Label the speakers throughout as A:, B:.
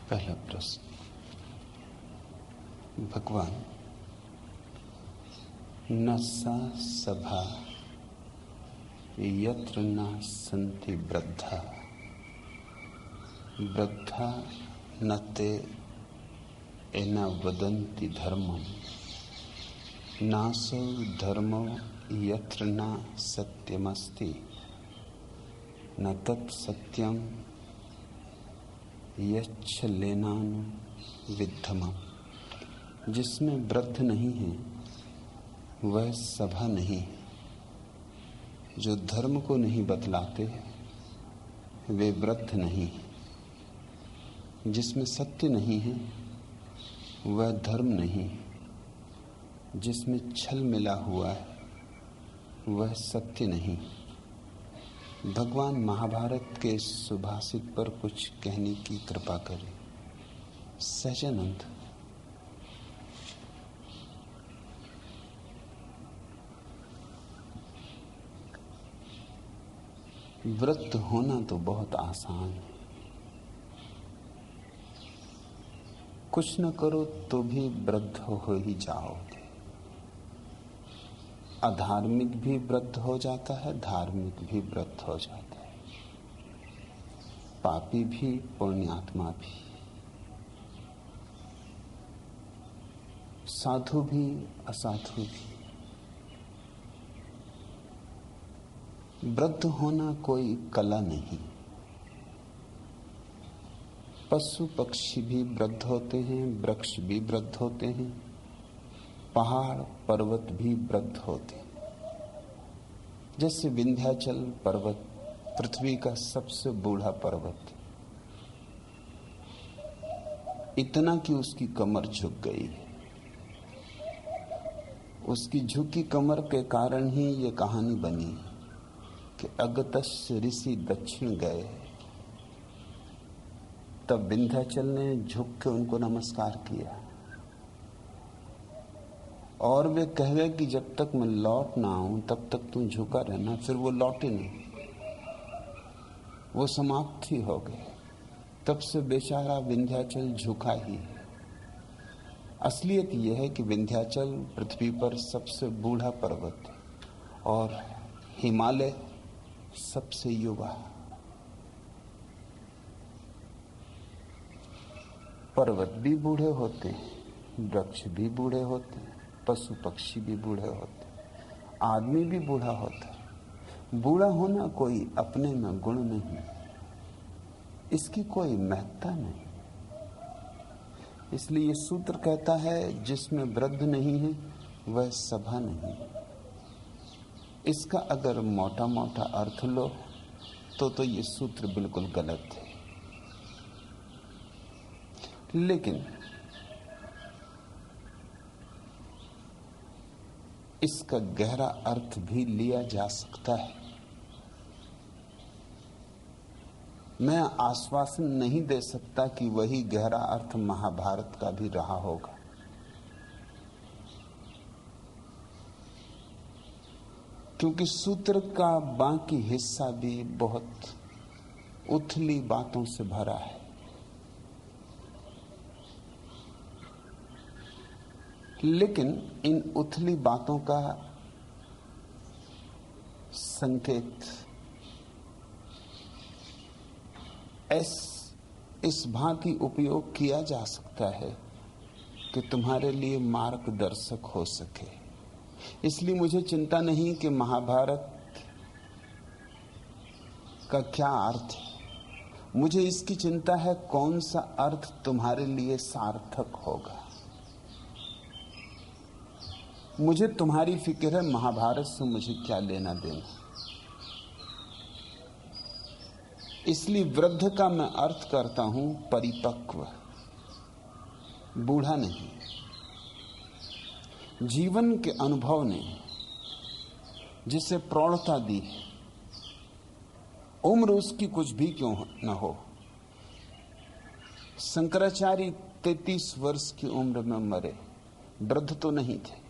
A: पहला प्रश्न। भगवान, न सा सभा यत्र न सन्ति वृद्धा, वृद्धा न ते एन वदन्ति धर्मं, नासौ धर्मो यत्र न सत्यमस्ति, न तत् सत्यम यच्छलेनानु विद्धमम्। जिसमें वृद्ध नहीं है वह सभा नहीं है। जो धर्म को नहीं बतलाते वे वृद्ध नहीं है। जिसमें सत्य नहीं है वह धर्म नहीं है। जिसमें छल मिला हुआ है वह सत्य नहीं। भगवान महाभारत के सुभाषित पर कुछ कहने की कृपा करें। सहजानंद। वृद्ध होना तो बहुत आसान है। कुछ न करो तो भी वृद्ध हो ही जाओगे। अधार्मिक भी वृद्ध हो जाता है, धार्मिक भी वृद्ध हो जाता है, पापी भी पुण्यात्मा भी, साधु भी असाधु भी। वृद्ध होना कोई कला नहीं। पशु पक्षी भी वृद्ध होते हैं, वृक्ष भी वृद्ध होते हैं, पहाड़ पर्वत भी वृद्ध होते हैं। जैसे विंध्याचल पर्वत पृथ्वी का सबसे बूढ़ा पर्वत, इतना कि उसकी कमर झुक गई है। उसकी झुकी कमर के कारण ही ये कहानी बनी कि अगस्त्य ऋषि दक्षिण गए, तब विंध्याचल ने झुक के उनको नमस्कार किया और वे कह गए कि जब तक मैं लौट ना आऊं तब तक तू झुका रहना। फिर वो लौटे नहीं, वो समाप्त ही हो गए। तब से बेचारा विंध्याचल झुका ही है। असलियत यह है कि विंध्याचल पृथ्वी पर सबसे बूढ़ा पर्वत है और हिमालय सबसे युवा। पर्वत भी बूढ़े होते हैं, वृक्ष भी बूढ़े होते हैं, पशु पक्षी भी बूढ़े होते हैं, आदमी भी बूढ़ा होता है। बूढ़ा होना कोई अपने में गुण नहीं, इसकी कोई महत्ता नहीं। इसलिए ये सूत्र कहता है जिसमें वृद्ध नहीं है वह सभा नहीं। इसका अगर मोटा मोटा अर्थ लो तो ये सूत्र बिल्कुल गलत है। लेकिन इसका गहरा अर्थ भी लिया जा सकता है। मैं आश्वासन नहीं दे सकता कि वही गहरा अर्थ महाभारत का भी रहा होगा, क्योंकि सूत्र का बाकी हिस्सा भी बहुत उथली बातों से भरा है। लेकिन इन उथली बातों का संकेत इस भांति उपयोग किया जा सकता है कि तुम्हारे लिए मार्गदर्शक हो सके। इसलिए मुझे चिंता नहीं कि महाभारत का क्या अर्थ है। मुझे इसकी चिंता है कौन सा अर्थ तुम्हारे लिए सार्थक होगा। मुझे तुम्हारी फिक्र है, महाभारत से मुझे क्या लेना देना। इसलिए वृद्ध का मैं अर्थ करता हूं परिपक्व, बूढ़ा नहीं। जीवन के अनुभव ने जिसे प्रौढ़ता दी, उम्र उसकी कुछ भी क्यों न हो। शंकराचार्य 33 वर्ष की उम्र में मरे, वृद्ध तो नहीं थे,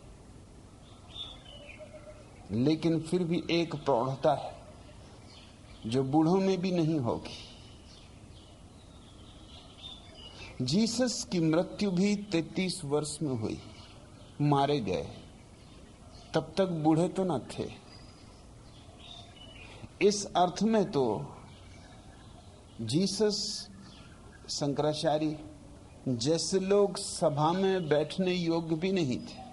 A: लेकिन फिर भी एक प्रौढ़ता है जो बूढ़ों में भी नहीं होगी। जीसस की मृत्यु भी 33 वर्ष में हुई, मारे गए। तब तक बूढ़े तो न थे। इस अर्थ में तो जीसस, शंकराचार्य जैसे लोग सभा में बैठने योग्य भी नहीं थे।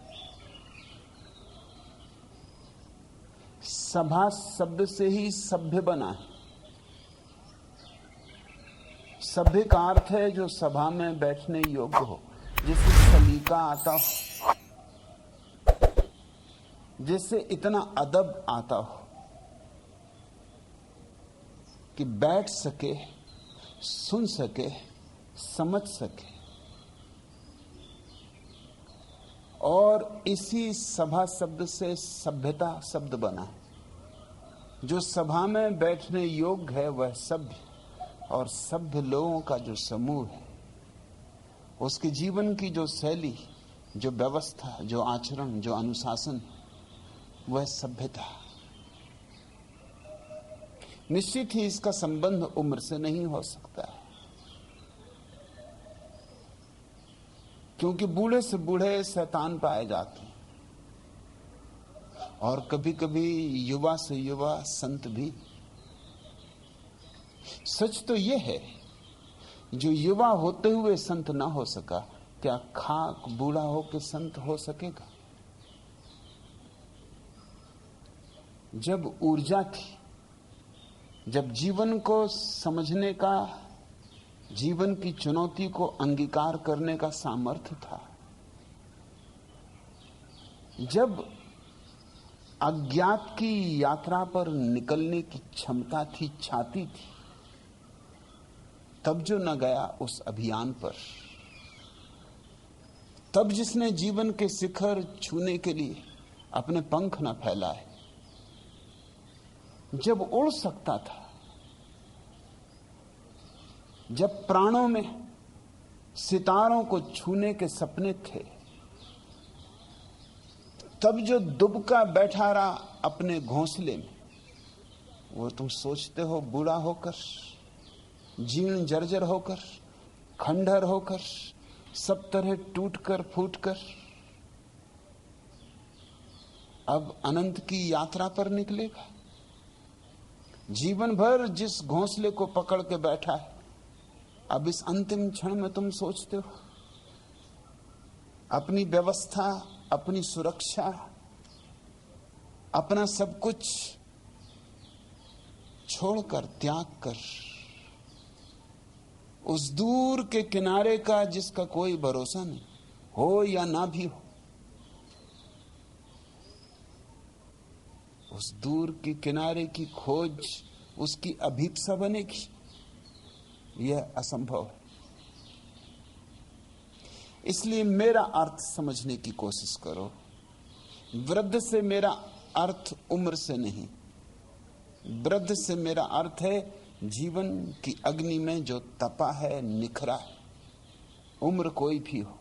A: सभा शब्द से ही सभ्य बना है। सभ्य का अर्थ है जो सभा में बैठने योग्य हो, जिससे सलीका आता हो, जिससे इतना अदब आता हो कि बैठ सके, सुन सके, समझ सके। और इसी सभा शब्द से सभ्यता शब्द बना है। जो सभा में बैठने योग्य है वह सभ्य, और सभ्य लोगों का जो समूह है, उसके जीवन की जो शैली, जो व्यवस्था, जो आचरण, जो अनुशासन, वह सभ्यता। निश्चित ही इसका संबंध उम्र से नहीं हो सकता है, क्योंकि बूढ़े से बूढ़े शैतान पाए जाते हैं, और कभी कभी युवा से युवा संत भी। सच तो यह है, जो युवा होते हुए संत ना हो सका, क्या खाक बूढ़ा होकर संत हो सकेगा? जब ऊर्जा थी, जब जीवन को समझने का, जीवन की चुनौती को अंगीकार करने का सामर्थ्य था, जब अज्ञात की यात्रा पर निकलने की क्षमता थी, छाती थी, तब जो न गया उस अभियान पर, तब जिसने जीवन के शिखर छूने के लिए अपने पंख न फैलाए, जब उड़ सकता था, जब प्राणों में सितारों को छूने के सपने थे, तब जो दुबका बैठा रहा अपने घोंसले में, वो तुम सोचते हो बूढ़ा होकर, जीर्ण जर्जर होकर, खंडहर होकर, सब तरह टूटकर फूटकर अब अनंत की यात्रा पर निकलेगा? जीवन भर जिस घोंसले को पकड़ के बैठा है, अब इस अंतिम क्षण में तुम सोचते हो अपनी व्यवस्था, अपनी सुरक्षा, अपना सब कुछ छोड़कर, त्याग कर, उस दूर के किनारे का जिसका कोई भरोसा नहीं, हो या ना भी हो, उस दूर के किनारे की खोज, उसकी अभीप्सा बनेगी? यह असंभव है। इसलिए मेरा अर्थ समझने की कोशिश करो। वृद्ध से मेरा अर्थ उम्र से नहीं, वृद्ध से मेरा अर्थ है जीवन की अग्नि में जो तपा है, निखरा है, उम्र कोई भी हो।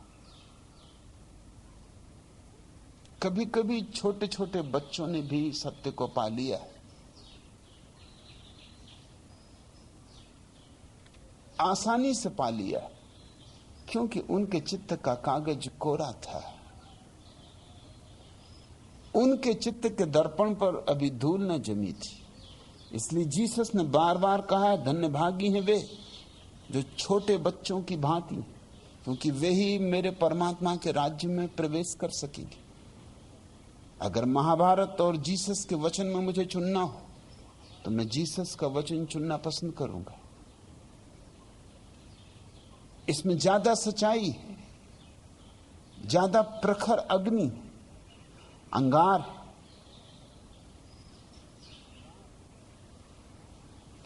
A: कभी कभी छोटे छोटे बच्चों ने भी सत्य को पा लिया, आसानी से पा लिया, क्योंकि उनके चित्त का कागज कोरा था, उनके चित्त के दर्पण पर अभी धूल न जमी थी। इसलिए जीसस ने बार बार कहा, धन्य भागी हैं वे जो छोटे बच्चों की भांति, क्योंकि वे ही मेरे परमात्मा के राज्य में प्रवेश कर सकेंगे। अगर महाभारत और जीसस के वचन में मुझे चुनना हो तो मैं जीसस का वचन चुनना पसंद करूंगा। इसमें ज्यादा सच्चाई है, ज्यादा प्रखर अग्नि, अंगार।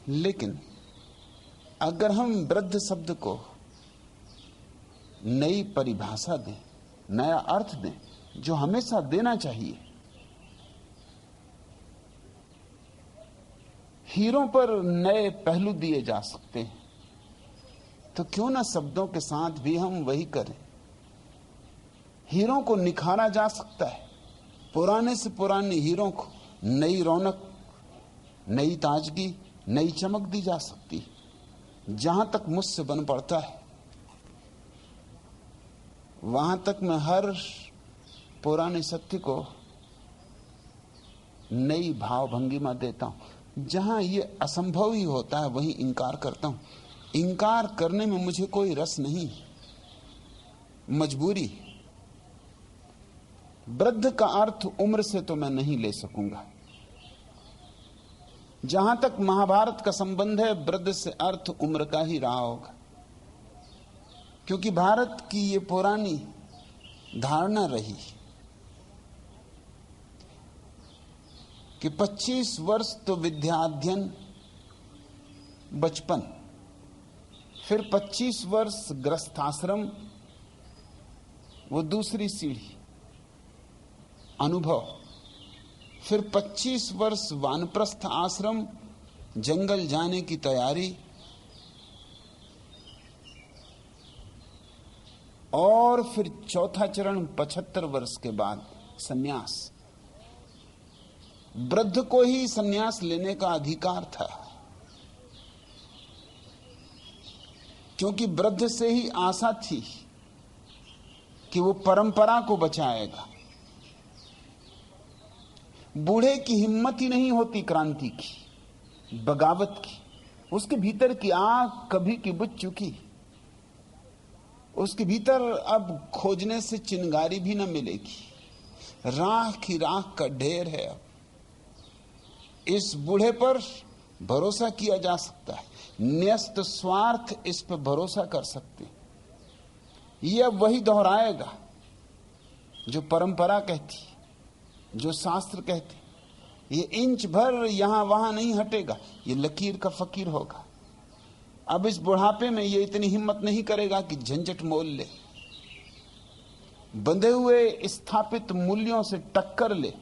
A: लेकिन अगर हम वृद्ध शब्द को नई परिभाषा दें, नया अर्थ दें, जो हमेशा देना चाहिए, हीरों पर नए पहलू दिए जा सकते हैं, तो क्यों ना शब्दों के साथ भी हम वही करें। हीरों को निखारा जा सकता है, पुराने से पुराने हीरों को नई रौनक, नई ताजगी, नई चमक दी जा सकती है। जहां तक मुझसे बन पड़ता है, वहां तक मैं हर पुराने सत्य को नई भावभंगिमा देता हूं। जहां ये असंभव ही होता है वहीं इंकार करता हूं। इंकार करने में मुझे कोई रस नहीं, मजबूरी। वृद्ध का अर्थ उम्र से तो मैं नहीं ले सकूंगा। जहां तक महाभारत का संबंध है, वृद्ध से अर्थ उम्र का ही रहा होगा, क्योंकि भारत की ये पुरानी धारणा रही कि 25 वर्ष तो विद्याध्ययन, बचपन, फिर 25 वर्ष गृहस्थाश्रम, वो दूसरी सीढ़ी अनुभव, फिर 25 वर्ष वानप्रस्थ आश्रम, जंगल जाने की तैयारी, और फिर चौथा चरण 75 वर्ष के बाद सन्यास। वृद्ध को ही सन्यास लेने का अधिकार था, क्योंकि वृद्ध से ही आशा थी कि वो परंपरा को बचाएगा। बूढ़े की हिम्मत ही नहीं होती क्रांति की, बगावत की। उसके भीतर की आग कभी की बुझ चुकी। उसके भीतर अब खोजने से चिंगारी भी न मिलेगी। राख ही राख का ढेर है। अब इस बूढ़े पर भरोसा किया जा सकता है, न्यस्त स्वार्थ इस पर भरोसा कर सकते। यह वही दोहराएगा जो परंपरा कहती, जो शास्त्र कहते। ये इंच भर यहां वहां नहीं हटेगा, ये लकीर का फकीर होगा। अब इस बुढ़ापे में ये इतनी हिम्मत नहीं करेगा कि झंझट मोल ले, बंधे हुए स्थापित मूल्यों से टक्कर ले।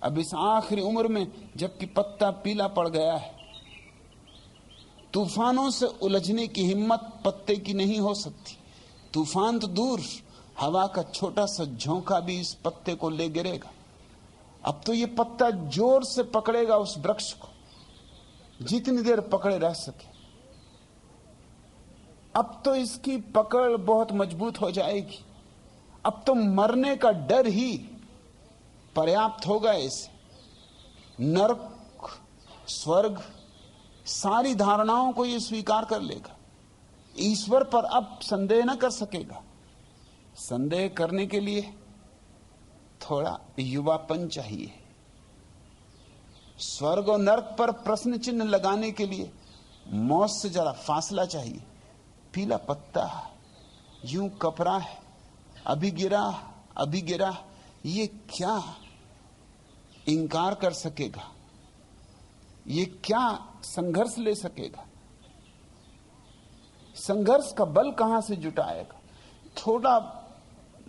A: अब इस आखिरी उम्र में, जबकि पत्ता पीला पड़ गया है, तूफानों से उलझने की हिम्मत पत्ते की नहीं हो सकती। तूफान तो दूर, हवा का छोटा सा झोंका भी इस पत्ते को ले गिरेगा। अब तो ये पत्ता जोर से पकड़ेगा उस वृक्ष को, जितनी देर पकड़े रह सके। अब तो इसकी पकड़ बहुत मजबूत हो जाएगी। अब तो मरने का डर ही पर्याप्त होगा इसे। नरक, स्वर्ग, सारी धारणाओं को यह स्वीकार कर लेगा। ईश्वर पर अब संदेह न कर सकेगा। संदेह करने के लिए थोड़ा युवापन चाहिए। स्वर्ग और नरक पर प्रश्न चिन्ह लगाने के लिए मौत से जरा फासला चाहिए। पीला पत्ता यूं कपरा है, अभी गिरा अभी गिरा, ये क्या इंकार कर सकेगा? ये क्या संघर्ष ले सकेगा? संघर्ष का बल कहां से जुटाएगा? थोड़ा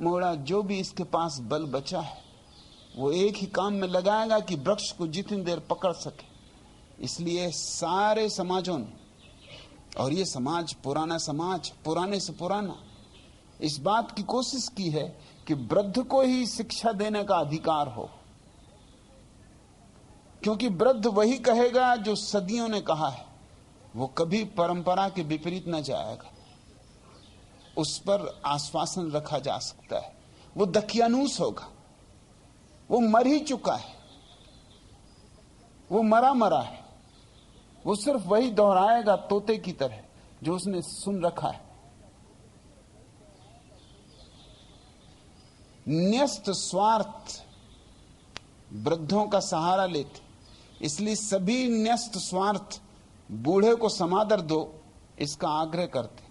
A: मोड़ा जो भी इसके पास बल बचा है, वो एक ही काम में लगाएगा कि वृक्ष को जितनी देर पकड़ सके। इसलिए सारे समाजों ने, और ये समाज पुराना समाज, पुराने से पुराना, इस बात की कोशिश की है कि वृद्ध को ही शिक्षा देने का अधिकार हो, क्योंकि वृद्ध वही कहेगा जो सदियों ने कहा है। वो कभी परंपरा के विपरीत न जाएगा। उस पर आश्वासन रखा जा सकता है। वो दकियानूस होगा। वो मर ही चुका है, वो मरा है। वो सिर्फ वही दोहराएगा तोते की तरह जो उसने सुन रखा है। न्यस्त स्वार्थ वृद्धों का सहारा लेते, इसलिए सभी न्यस्त स्वार्थ बूढ़े को समादर दो इसका आग्रह करते।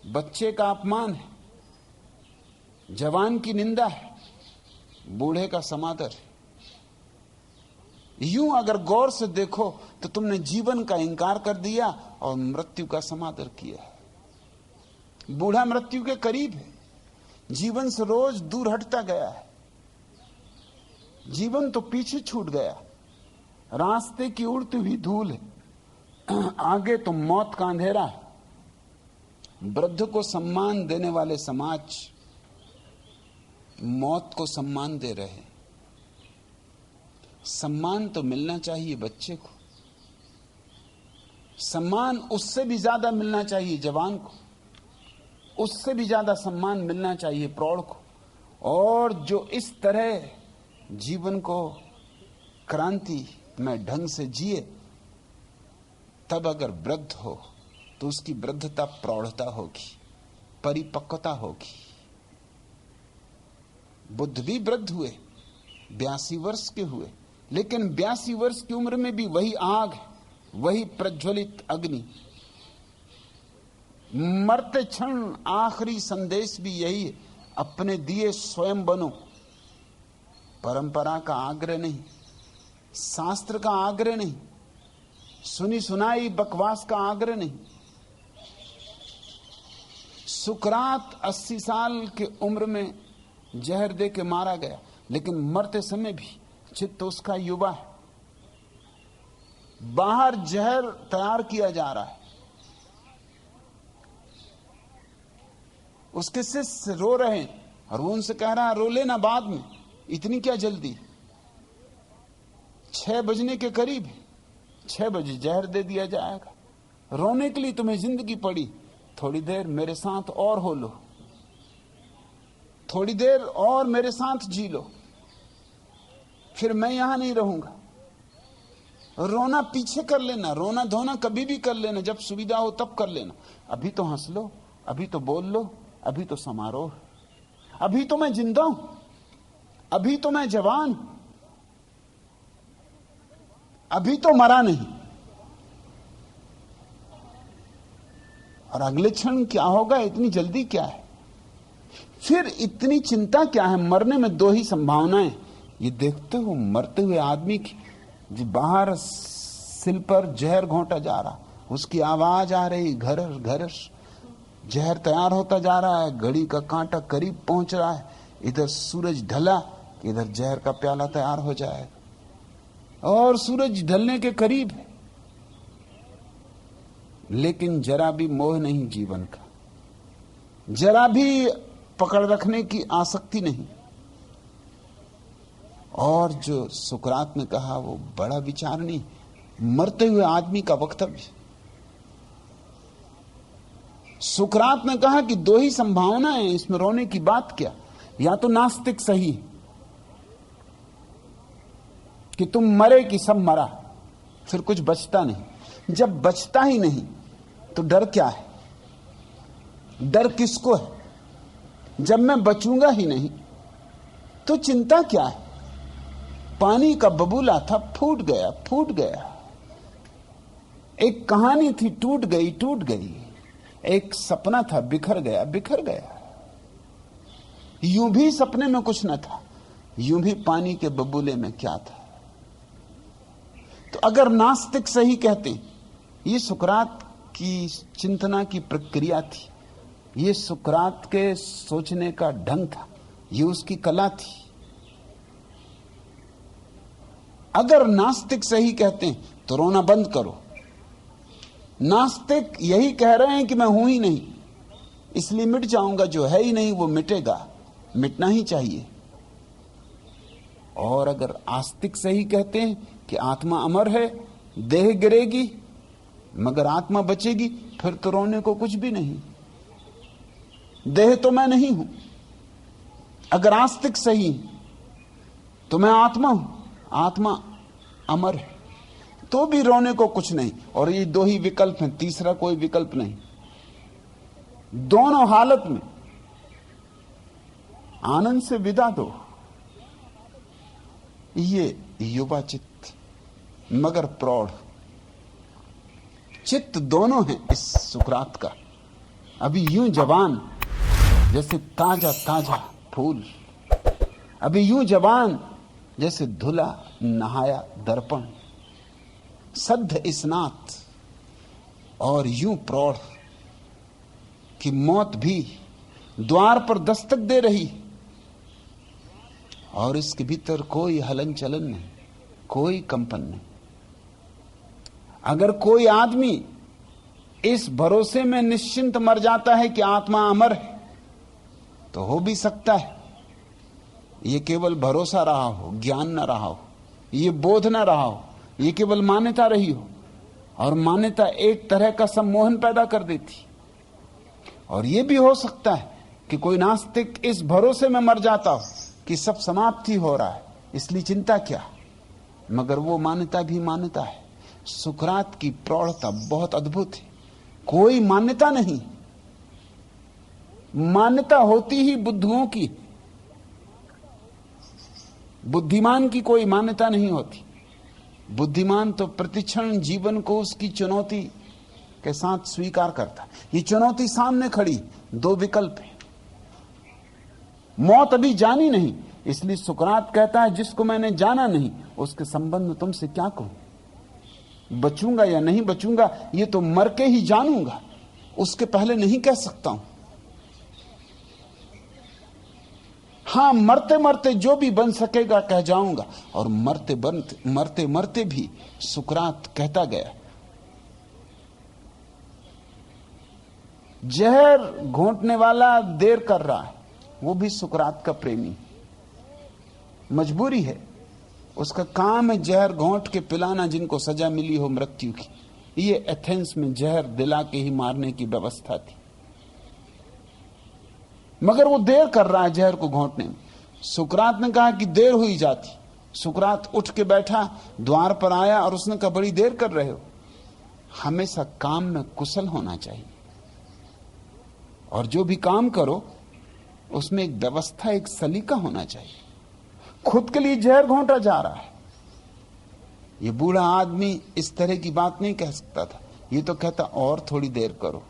A: बच्चे का अपमान है, जवान की निंदा है, बूढ़े का समादर है। यूं अगर गौर से देखो तो तुमने जीवन का इंकार कर दिया और मृत्यु का समादर किया। बूढ़ा मृत्यु के करीब है, जीवन से रोज दूर हटता गया है। जीवन तो पीछे छूट गया, रास्ते की उड़ती हुई धूल है, आगे तो मौत का अंधेरा है। वृद्ध को सम्मान देने वाले समाज मौत को सम्मान दे रहे हैं। सम्मान तो मिलना चाहिए बच्चे को, सम्मान उससे भी ज्यादा मिलना चाहिए जवान को। उससे भी ज्यादा सम्मान मिलना चाहिए प्रौढ़ को। और जो इस तरह जीवन को क्रांति में ढंग से जिए, तब अगर वृद्ध हो तो उसकी वृद्धता प्रौढ़ता होगी, परिपक्वता होगी। बुद्ध भी वृद्ध हुए, 82 वर्ष के हुए, लेकिन 82 वर्ष की उम्र में भी वही आग, वही प्रज्वलित अग्नि। मरते क्षण आखिरी संदेश भी यही है, अपने दिए स्वयं बनो। परंपरा का आग्रह नहीं, शास्त्र का आग्रह नहीं, सुनी सुनाई बकवास का आग्रह नहीं। सुकरात 80 साल के उम्र में जहर दे के मारा गया, लेकिन मरते समय भी चित्त उसका युवा है। बाहर जहर तैयार किया जा रहा है, उसके शिष्य रो रहे हैं और वो उनसे कह रहा है रो लेना बाद में, इतनी क्या जल्दी। 6 बजने के करीब, 6 बजे जहर दे दिया जाएगा। रोने के लिए तुम्हें जिंदगी पड़ी, थोड़ी देर मेरे साथ और हो लो, थोड़ी देर और मेरे साथ जी लो, फिर मैं यहां नहीं रहूंगा। रोना पीछे कर लेना, रोना धोना कभी भी कर लेना, जब सुविधा हो तब कर लेना। अभी तो हंस लो, अभी तो बोल लो, अभी तो समारोह, अभी तो मैं जिंदा हूं, अभी तो मैं जवान हूं, अभी तो मरा नहीं। और अगले क्षण क्या होगा, इतनी जल्दी क्या है, फिर इतनी चिंता क्या है। मरने में 2 ही संभावनाएं। ये देखते हो मरते हुए आदमी की, जो बाहर सिल पर जहर घोंटा जा रहा, उसकी आवाज आ रही, घरर घरर, जहर तैयार होता जा रहा है, घड़ी का कांटा करीब पहुंच रहा है, इधर सूरज ढला, इधर जहर का प्याला तैयार हो जाएगा, और सूरज ढलने के करीब है। लेकिन जरा भी मोह नहीं जीवन का, जरा भी पकड़ रखने की आसक्ति नहीं। और जो सुकरात ने कहा वो बड़ा विचारणीय, मरते हुए आदमी का वक्तव्य। सुकरात ने कहा कि 2 ही संभावना है, इसमें रोने की बात क्या। या तो नास्तिक सही कि तुम मरे कि सब मरा, फिर कुछ बचता नहीं। जब बचता ही नहीं तो डर क्या है, डर किसको है। जब मैं बचूंगा ही नहीं तो चिंता क्या है। पानी का बबूला था, फूट गया, फूट गया। एक कहानी थी, टूट गई, टूट गई। एक सपना था, बिखर गया, बिखर गया। यूं भी सपने में कुछ न था, यूं भी पानी के बबूले में क्या था। तो अगर नास्तिक सही कहते, ये सुकरात की चिंतना की प्रक्रिया थी, ये सुकरात के सोचने का ढंग था, ये उसकी कला थी। अगर नास्तिक सही कहते हैं तो रोना बंद करो। नास्तिक यही कह रहे हैं कि मैं हूं ही नहीं, इसलिए मिट जाऊंगा, जो है ही नहीं वो मिटेगा, मिटना ही चाहिए। और अगर आस्तिक सही कहते हैं कि आत्मा अमर है, देह गिरेगी मगर आत्मा बचेगी, फिर तो रोने को कुछ भी नहीं, देह तो मैं नहीं हूं। अगर आस्तिक सही तो मैं आत्मा हूं, आत्मा अमर है, तो भी रोने को कुछ नहीं। और ये 2 ही विकल्प हैं, तीसरा कोई विकल्प नहीं। दोनों हालत में आनंद से विदा दो। ये युवा चित्त मगर प्रौढ़ चित्त दोनों हैं इस सुकरात का। अभी यूं जवान जैसे ताजा ताजा फूल, अभी यूं जवान जैसे धुला नहाया दर्पण, सद्ध स्नात, और यूं प्रौढ़ कि मौत भी द्वार पर दस्तक दे रही और इसके भीतर कोई हलन चलन नहीं, कोई कंपन नहीं। अगर कोई आदमी इस भरोसे में निश्चिंत मर जाता है कि आत्मा अमर है, तो हो भी सकता है ये केवल भरोसा रहा हो, ज्ञान न रहा हो, ये बोध न रहा हो, ये केवल मान्यता रही हो। और मान्यता एक तरह का सम्मोहन पैदा कर देती, और यह भी हो सकता है कि कोई नास्तिक इस भरोसे में मर जाता हो कि सब समाप्ति हो रहा है, इसलिए चिंता क्या। मगर वो मान्यता भी मान्यता है। सुकरात की प्रौढ़ता बहुत अद्भुत है। कोई मान्यता नहीं, मान्यता होती ही बुद्धुओं की, बुद्धिमान की कोई मान्यता नहीं होती। बुद्धिमान तो प्रतिक्षण जीवन को उसकी चुनौती के साथ स्वीकार करता। ये चुनौती सामने खड़ी, दो विकल्प है, मौत अभी जानी नहीं, इसलिए सुकरात कहता है जिसको मैंने जाना नहीं उसके संबंध में तुमसे क्या कहूं। बचूंगा या नहीं बचूंगा ये तो मर के ही जानूंगा, उसके पहले नहीं कह सकता हूं। हां, मरते मरते जो भी बन सकेगा कह जाऊंगा। और मरते मरते भी सुकरात कहता गया। जहर घोंटने वाला देर कर रहा है, वो भी सुकरात का प्रेमी, मजबूरी है, उसका काम है जहर घोंट के पिलाना जिनको सजा मिली हो मृत्यु की। ये एथेंस में जहर दिला के ही मारने की व्यवस्था थी, मगर वो देर कर रहा है जहर को घोंटने में। सुकरात ने कहा कि देर हुई जाती। सुकरात उठ के बैठा, द्वार पर आया और उसने कहा बड़ी देर कर रहे हो। हमेशा काम में कुशल होना चाहिए, और जो भी काम करो उसमें एक व्यवस्था, एक सलीका होना चाहिए। खुद के लिए जहर घोंटा जा रहा है। ये बूढ़ा आदमी इस तरह की बात नहीं कह सकता था। ये तो कहता और थोड़ी देर करो,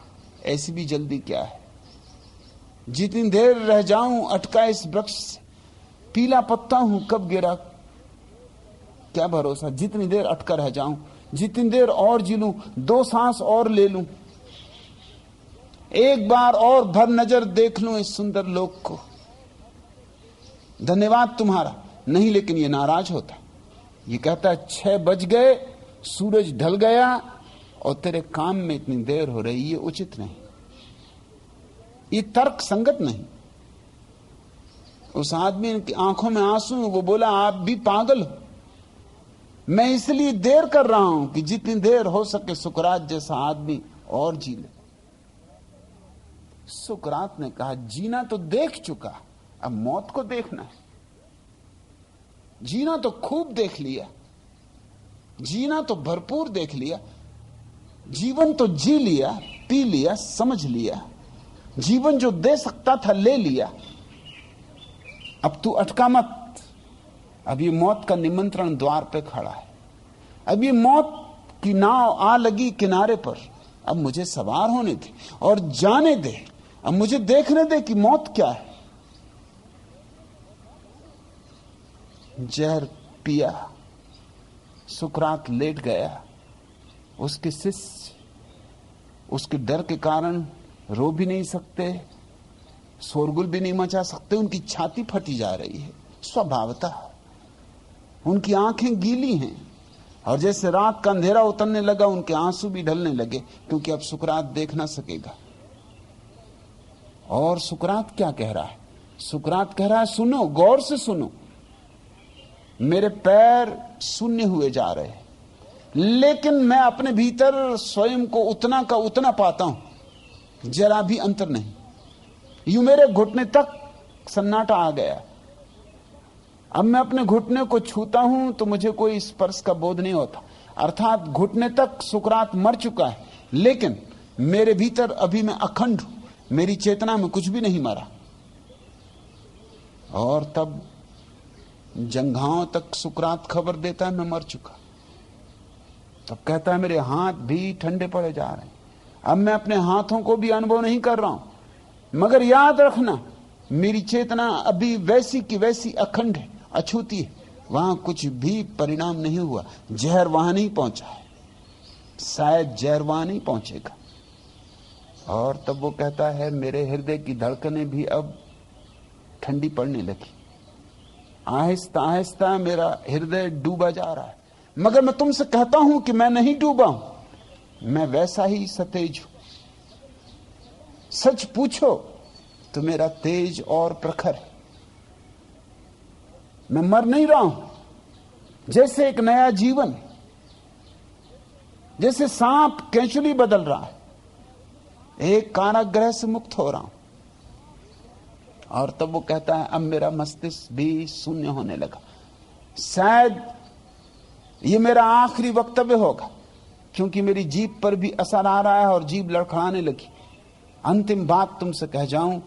A: ऐसी भी जल्दी क्या है। जितनी देर रह जाऊं अटका इस वृक्ष से, पीला पत्ता हूं कब गिरा क्या भरोसा। जितनी देर अटका रह जाऊं, जितनी देर और जी लूं, 2 सांस और ले लूं, एक बार और भर नजर देख लूं इस सुंदर लोक को, धन्यवाद तुम्हारा। नहीं, लेकिन ये नाराज होता। ये कहता है 6 बज गए, सूरज ढल गया और तेरे काम में इतनी देर हो रही, ये उचित नहीं, ये तर्क संगत नहीं। उस आदमी की आंखों में आंसू, वो बोला आप भी पागल हो। मैं इसलिए देर कर रहा हूं कि जितनी देर हो सके सुकरात जैसा आदमी और जी ले। सुकरात ने कहा जीना तो देख चुका, अब मौत को देखना है। जीना तो खूब देख लिया, जीना तो भरपूर देख लिया, जीवन तो जी लिया, पी लिया, समझ लिया, जीवन जो दे सकता था ले लिया। अब तू अटका मत। अब ये मौत का निमंत्रण द्वार पे खड़ा है। अब ये मौत की नाव आ लगी किनारे पर। अब मुझे सवार होने दे और जाने दे। अब मुझे देखने दे कि मौत क्या है। जहर पिया, सुकरात लेट गया। उसके शिष्य उसके डर के कारण रो भी नहीं सकते, शोरगुल भी नहीं मचा सकते। उनकी छाती फटी जा रही है स्वभावतः, उनकी आंखें गीली हैं, और जैसे रात का अंधेरा उतरने लगा उनके आंसू भी ढलने लगे, क्योंकि अब सुकरात देख ना सकेगा। और सुकरात क्या कह रहा है? सुकरात कह रहा है सुनो, गौर से सुनो, मेरे पैर शून्य हुए जा रहे हैं, लेकिन मैं अपने भीतर स्वयं को उतना का उतना पाता हूं, जरा भी अंतर नहीं। यूं मेरे घुटने तक सन्नाटा आ गया। अब मैं अपने घुटने को छूता हूं तो मुझे कोई स्पर्श का बोध नहीं होता। अर्थात घुटने तक सुकरात मर चुका है, लेकिन मेरे भीतर अभी मैं अखंड हूं, मेरी चेतना में कुछ भी नहीं मरा। और तब जंघाओं तक सुकरात खबर देता है मैं मर चुका। तब कहता है मेरे हाथ भी ठंडे पड़े जा रहे हैं। अब मैं अपने हाथों को भी अनुभव नहीं कर रहा हूं, मगर याद रखना मेरी चेतना अभी वैसी की वैसी अखंड है, अछूती है। वहां कुछ भी परिणाम नहीं हुआ, जहर वहां नहीं पहुंचा है, शायद जहर वहां नहीं पहुंचेगा। और तब वो कहता है मेरे हृदय की धड़कनें भी अब ठंडी पड़ने लगी। आहिस्ता आहिस्ता मेरा हृदय डूबा जा रहा है, मगर मैं तुमसे कहता हूं कि मैं नहीं डूबा हूं, मैं वैसा ही सतेज हूं। सच पूछो तो मेरा तेज और प्रखर है। मैं मर नहीं रहा हूं। जैसे एक नया जीवन, जैसे सांप केंचुली बदल रहा है, एक कारागृह से मुक्त हो रहा हूं। और तब वो कहता है अब मेरा मस्तिष्क भी शून्य होने लगा, शायद ये मेरा आखिरी वक्तव्य होगा, क्योंकि मेरी जीभ पर भी असर आ रहा है और जीभ लड़खड़ाने लगी। अंतिम बात तुमसे कह जाऊं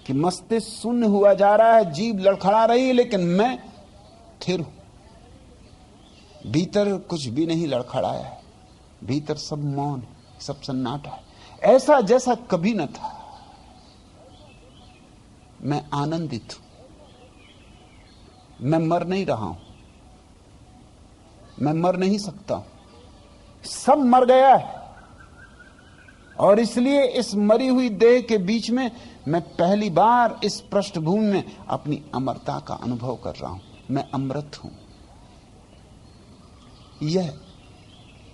A: कि मस्तिष्क शून्य हुआ जा रहा है, जीभ लड़खड़ा रही है, लेकिन मैं स्थिर हूं। भीतर कुछ भी नहीं लड़खड़ाया है, भीतर सब मौन है, सब सन्नाटा है, ऐसा जैसा कभी न था। मैं आनंदित हूं, मैं मर नहीं रहा हूं, मैं मर नहीं सकता हूं, सब मर गया है। और इसलिए इस मरी हुई देह के बीच में मैं पहली बार इस पृष्ठभूमि में अपनी अमरता का अनुभव कर रहा हूं। मैं अमृत हूं। यह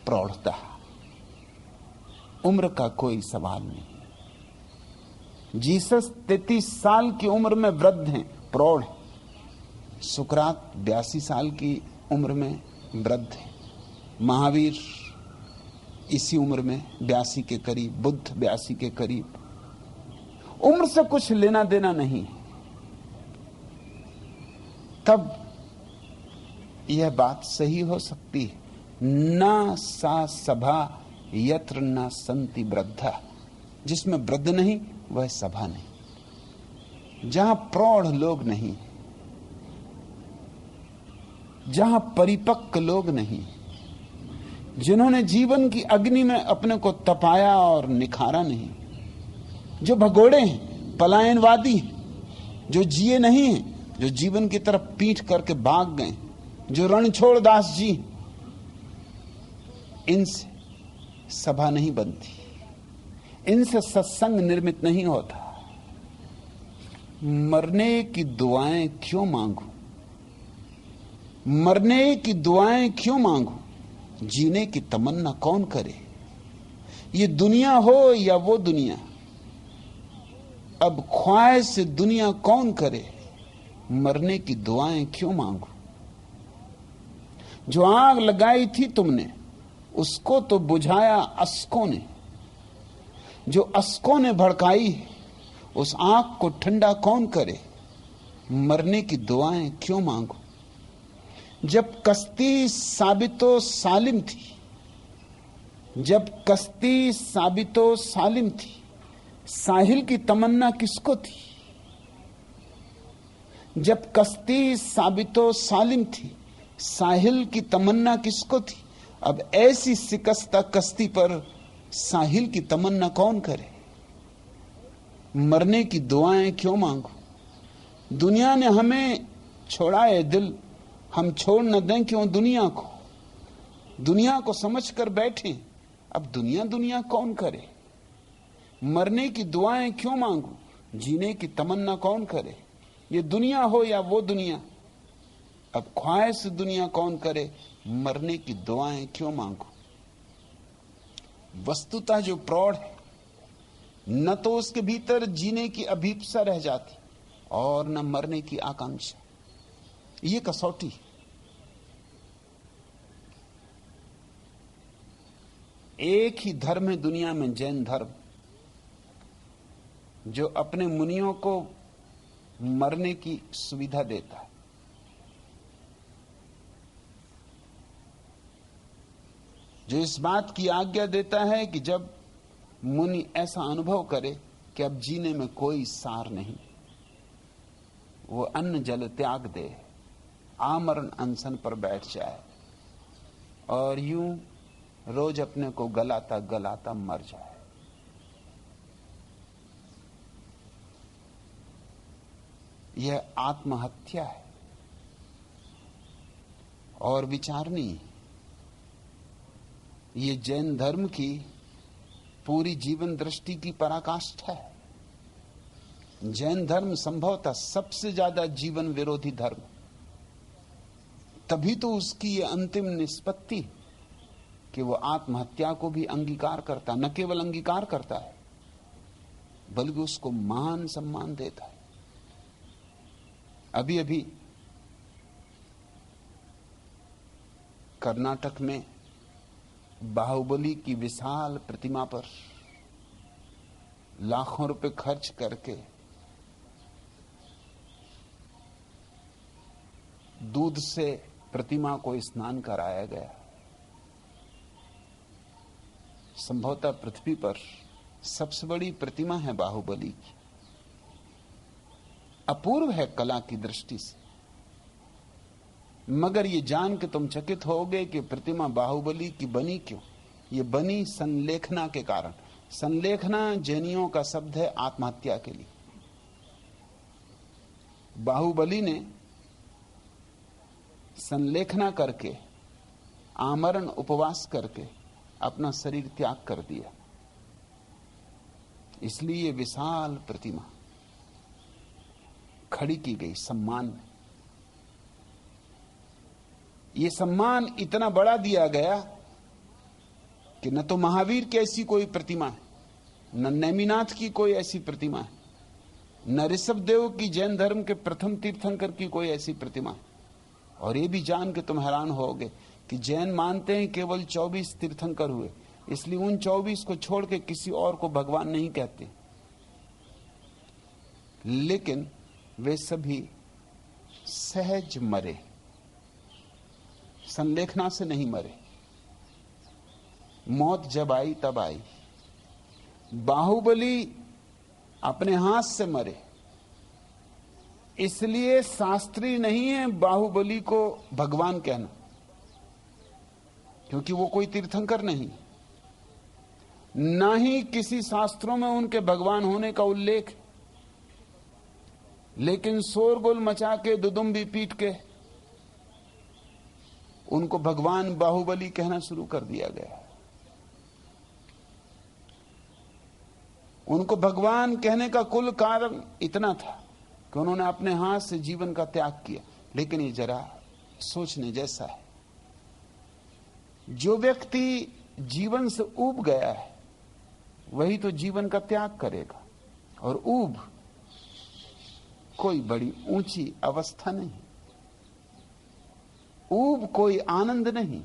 A: प्रौढ़ता, उम्र का कोई सवाल नहीं। जीसस 33 साल की उम्र में वृद्ध हैं, प्रौढ़। सुकरात 82 साल की उम्र में वृद्ध हैं। महावीर इसी उम्र में 82 के करीब, बुद्ध 82 के करीब। उम्र से कुछ लेना देना नहीं। तब यह बात सही हो सकती है, ना सा सभा यत्र न संति वृद्धा। जिसमें वृद्ध नहीं वह सभा नहीं। जहां प्रौढ़ लोग नहीं, जहां परिपक्व लोग नहीं, जिन्होंने जीवन की अग्नि में अपने को तपाया और निखारा नहीं, जो भगोड़े हैं, पलायनवादी हैं, जो जिए नहीं हैं, जो जीवन की तरफ पीठ करके भाग गए, जो रणछोड़ दास जी, इनसे सभा नहीं बनती, इनसे सत्संग निर्मित नहीं होता। मरने की दुआएं क्यों मांगू, मरने की दुआएं क्यों मांगू, जीने की तमन्ना कौन करे। ये दुनिया हो या वो दुनिया, अब ख्वाहिश से दुनिया कौन करे, मरने की दुआएं क्यों मांगू। जो आग लगाई थी तुमने उसको तो बुझाया अस्कों ने, जो अस्कों ने भड़काई है उस आग को ठंडा कौन करे, मरने की दुआएं क्यों मांगू। जब कश्ती साबितो सालिम थी, जब कश्ती साबितो सालिम थी, साहिल की तमन्ना किसको थी। जब कश्ती साबितो सालिम थी, साहिल की तमन्ना किसको थी। अब ऐसी शिकस्ता कश्ती पर साहिल की तमन्ना कौन करे, मरने की दुआएं क्यों मांगो। दुनिया ने हमें छोड़ा है दिल, हम छोड़ न दें क्यों दुनिया को। दुनिया को समझकर बैठे, अब दुनिया दुनिया कौन करे, मरने की दुआएं क्यों मांगू, जीने की तमन्ना कौन करे। ये दुनिया हो या वो दुनिया, अब ख्वाहिश दुनिया कौन करे, मरने की दुआएं क्यों मांगू। वस्तुतः जो प्रौढ़ है, न तो उसके भीतर जीने की अभीप्सा रह जाती और न मरने की आकांक्षा। ये कसौटी। एक ही धर्म है दुनिया में, जैन धर्म, जो अपने मुनियों को मरने की सुविधा देता है। जो इस बात की आज्ञा देता है कि जब मुनि ऐसा अनुभव करे कि अब जीने में कोई सार नहीं, वो अन्न जल त्याग दे, आमरण अनशन पर बैठ जाए और यूं रोज अपने को गलाता गलाता मर जाए। यह आत्महत्या है और विचारनीय है। ये जैन धर्म की पूरी जीवन दृष्टि की पराकाष्ठा है। जैन धर्म संभवतः सबसे ज्यादा जीवन विरोधी धर्म, तभी तो उसकी ये अंतिम निष्पत्ति कि वो आत्महत्या को भी अंगीकार करता, न केवल अंगीकार करता है बल्कि उसको मान सम्मान देता है। अभी अभी कर्नाटक में बाहुबली की विशाल प्रतिमा पर लाखों रुपए खर्च करके दूध से प्रतिमा को स्नान कराया गया। संभवतः पृथ्वी पर सबसे बड़ी प्रतिमा है बाहुबली की। अपूर्व है कला की दृष्टि से, मगर ये जान के तुम चकित होगे कि प्रतिमा बाहुबली की बनी क्यों। ये बनी संलेखना के कारण। संलेखना जैनियों का शब्द है आत्महत्या के लिए। बाहुबली ने संलेखना करके, आमरण उपवास करके अपना शरीर त्याग कर दिया। इसलिए ये विशाल प्रतिमा खड़ी की गई सम्मान में। ये सम्मान इतना बड़ा दिया गया कि न तो महावीर की ऐसी कोई प्रतिमा है, न नेमिनाथ की कोई ऐसी प्रतिमा है, न ऋषभदेव की जैन धर्म के प्रथम तीर्थंकर की कोई ऐसी प्रतिमा है। और ये भी जान के तुम हैरान होगे कि जैन मानते हैं केवल 24 तीर्थंकर हुए, इसलिए उन 24 को छोड़ के किसी और को भगवान नहीं कहते। लेकिन वे सभी सहज मरे, संलेखना से नहीं मरे। मौत जब आई तब आई। बाहुबली अपने हाथ से मरे, इसलिए शास्त्रीय नहीं है बाहुबली को भगवान कहना, क्योंकि वो कोई तीर्थंकर नहीं। ना ही किसी शास्त्रों में उनके भगवान होने का उल्लेख। लेकिन शोरगुल मचा के, दुदुम्बी पीट के उनको भगवान बाहुबली कहना शुरू कर दिया गया। उनको भगवान कहने का कुल कारण इतना था कि उन्होंने अपने हाथ से जीवन का त्याग किया। लेकिन ये जरा सोचने जैसा है। जो व्यक्ति जीवन से ऊब गया है वही तो जीवन का त्याग करेगा। और ऊब कोई बड़ी ऊंची अवस्था नहीं, ऊब कोई आनंद नहीं,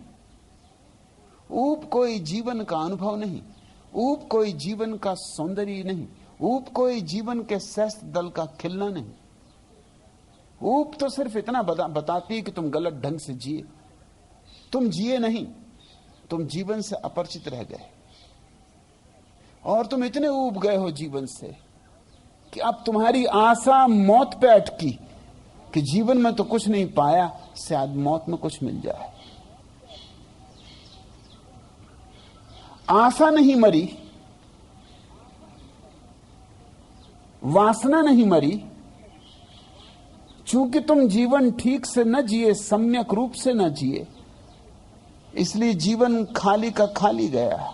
A: ऊब कोई जीवन का अनुभव नहीं, ऊब कोई जीवन का सौंदर्य नहीं, ऊब कोई जीवन के श्रेष्ठ दल का खिलना नहीं। ऊब तो सिर्फ इतना बताती है कि तुम गलत ढंग से जिए। तुम जिए नहीं, तुम जीवन से अपरिचित रह गए। और तुम इतने ऊब गए हो जीवन से कि अब तुम्हारी आशा मौत पे अटकी कि जीवन में तो कुछ नहीं पाया, शायद मौत में कुछ मिल जाए। आशा नहीं मरी, वासना नहीं मरी। चूंकि तुम जीवन ठीक से न जिए, सम्यक रूप से न जिए, इसलिए जीवन खाली का खाली गया।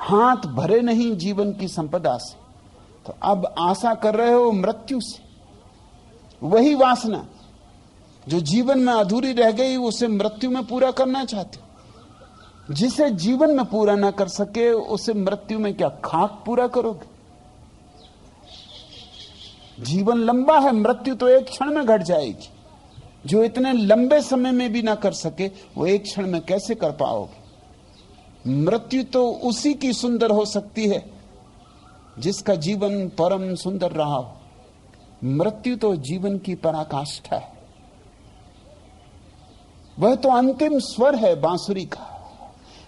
A: हाथ भरे नहीं जीवन की संपदा से। तो अब आशा कर रहे हो मृत्यु से। वही वासना जो जीवन में अधूरी रह गई उसे मृत्यु में पूरा करना चाहते हो। जिसे जीवन में पूरा ना कर सके उसे मृत्यु में क्या खाक पूरा करोगे? जीवन लंबा है, मृत्यु तो एक क्षण में घट जाएगी। जो इतने लंबे समय में भी ना कर सके वो एक क्षण में कैसे कर पाओगे? मृत्यु तो उसी की सुंदर हो सकती है जिसका जीवन परम सुंदर रहा हो। मृत्यु तो जीवन की पराकाष्ठा है। वह तो अंतिम स्वर है बांसुरी का।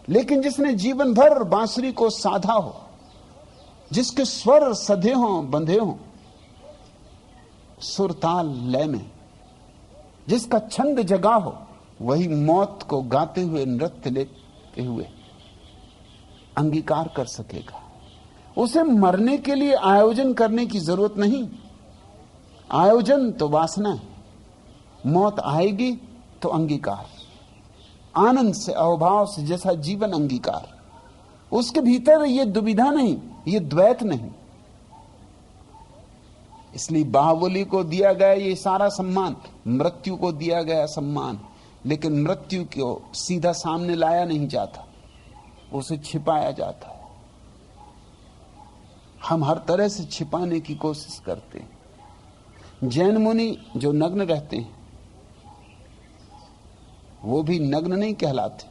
A: लेकिन जिसने जीवन भर बांसुरी को साधा हो, जिसके स्वर सधे हों, बंधे हों सुरताल लय में, जिसका छंद जगा हो, वही मौत को गाते हुए, नृत्य लेते हुए अंगीकार कर सकेगा। उसे मरने के लिए आयोजन करने की जरूरत नहीं। आयोजन तो वासना है। मौत आएगी तो अंगीकार, आनंद से, अवभाव से, जैसा जीवन अंगीकार। उसके भीतर ये दुविधा नहीं, ये द्वैत नहीं। इसलिए बाहुबली को दिया गया ये सारा सम्मान, मृत्यु को दिया गया सम्मान। लेकिन मृत्यु को सीधा सामने लाया नहीं जाता, उसे छिपाया जाता है। हम हर तरह से छिपाने की कोशिश करते हैं। जैन मुनि जो नग्न रहते हैं वो भी नग्न नहीं कहलाते,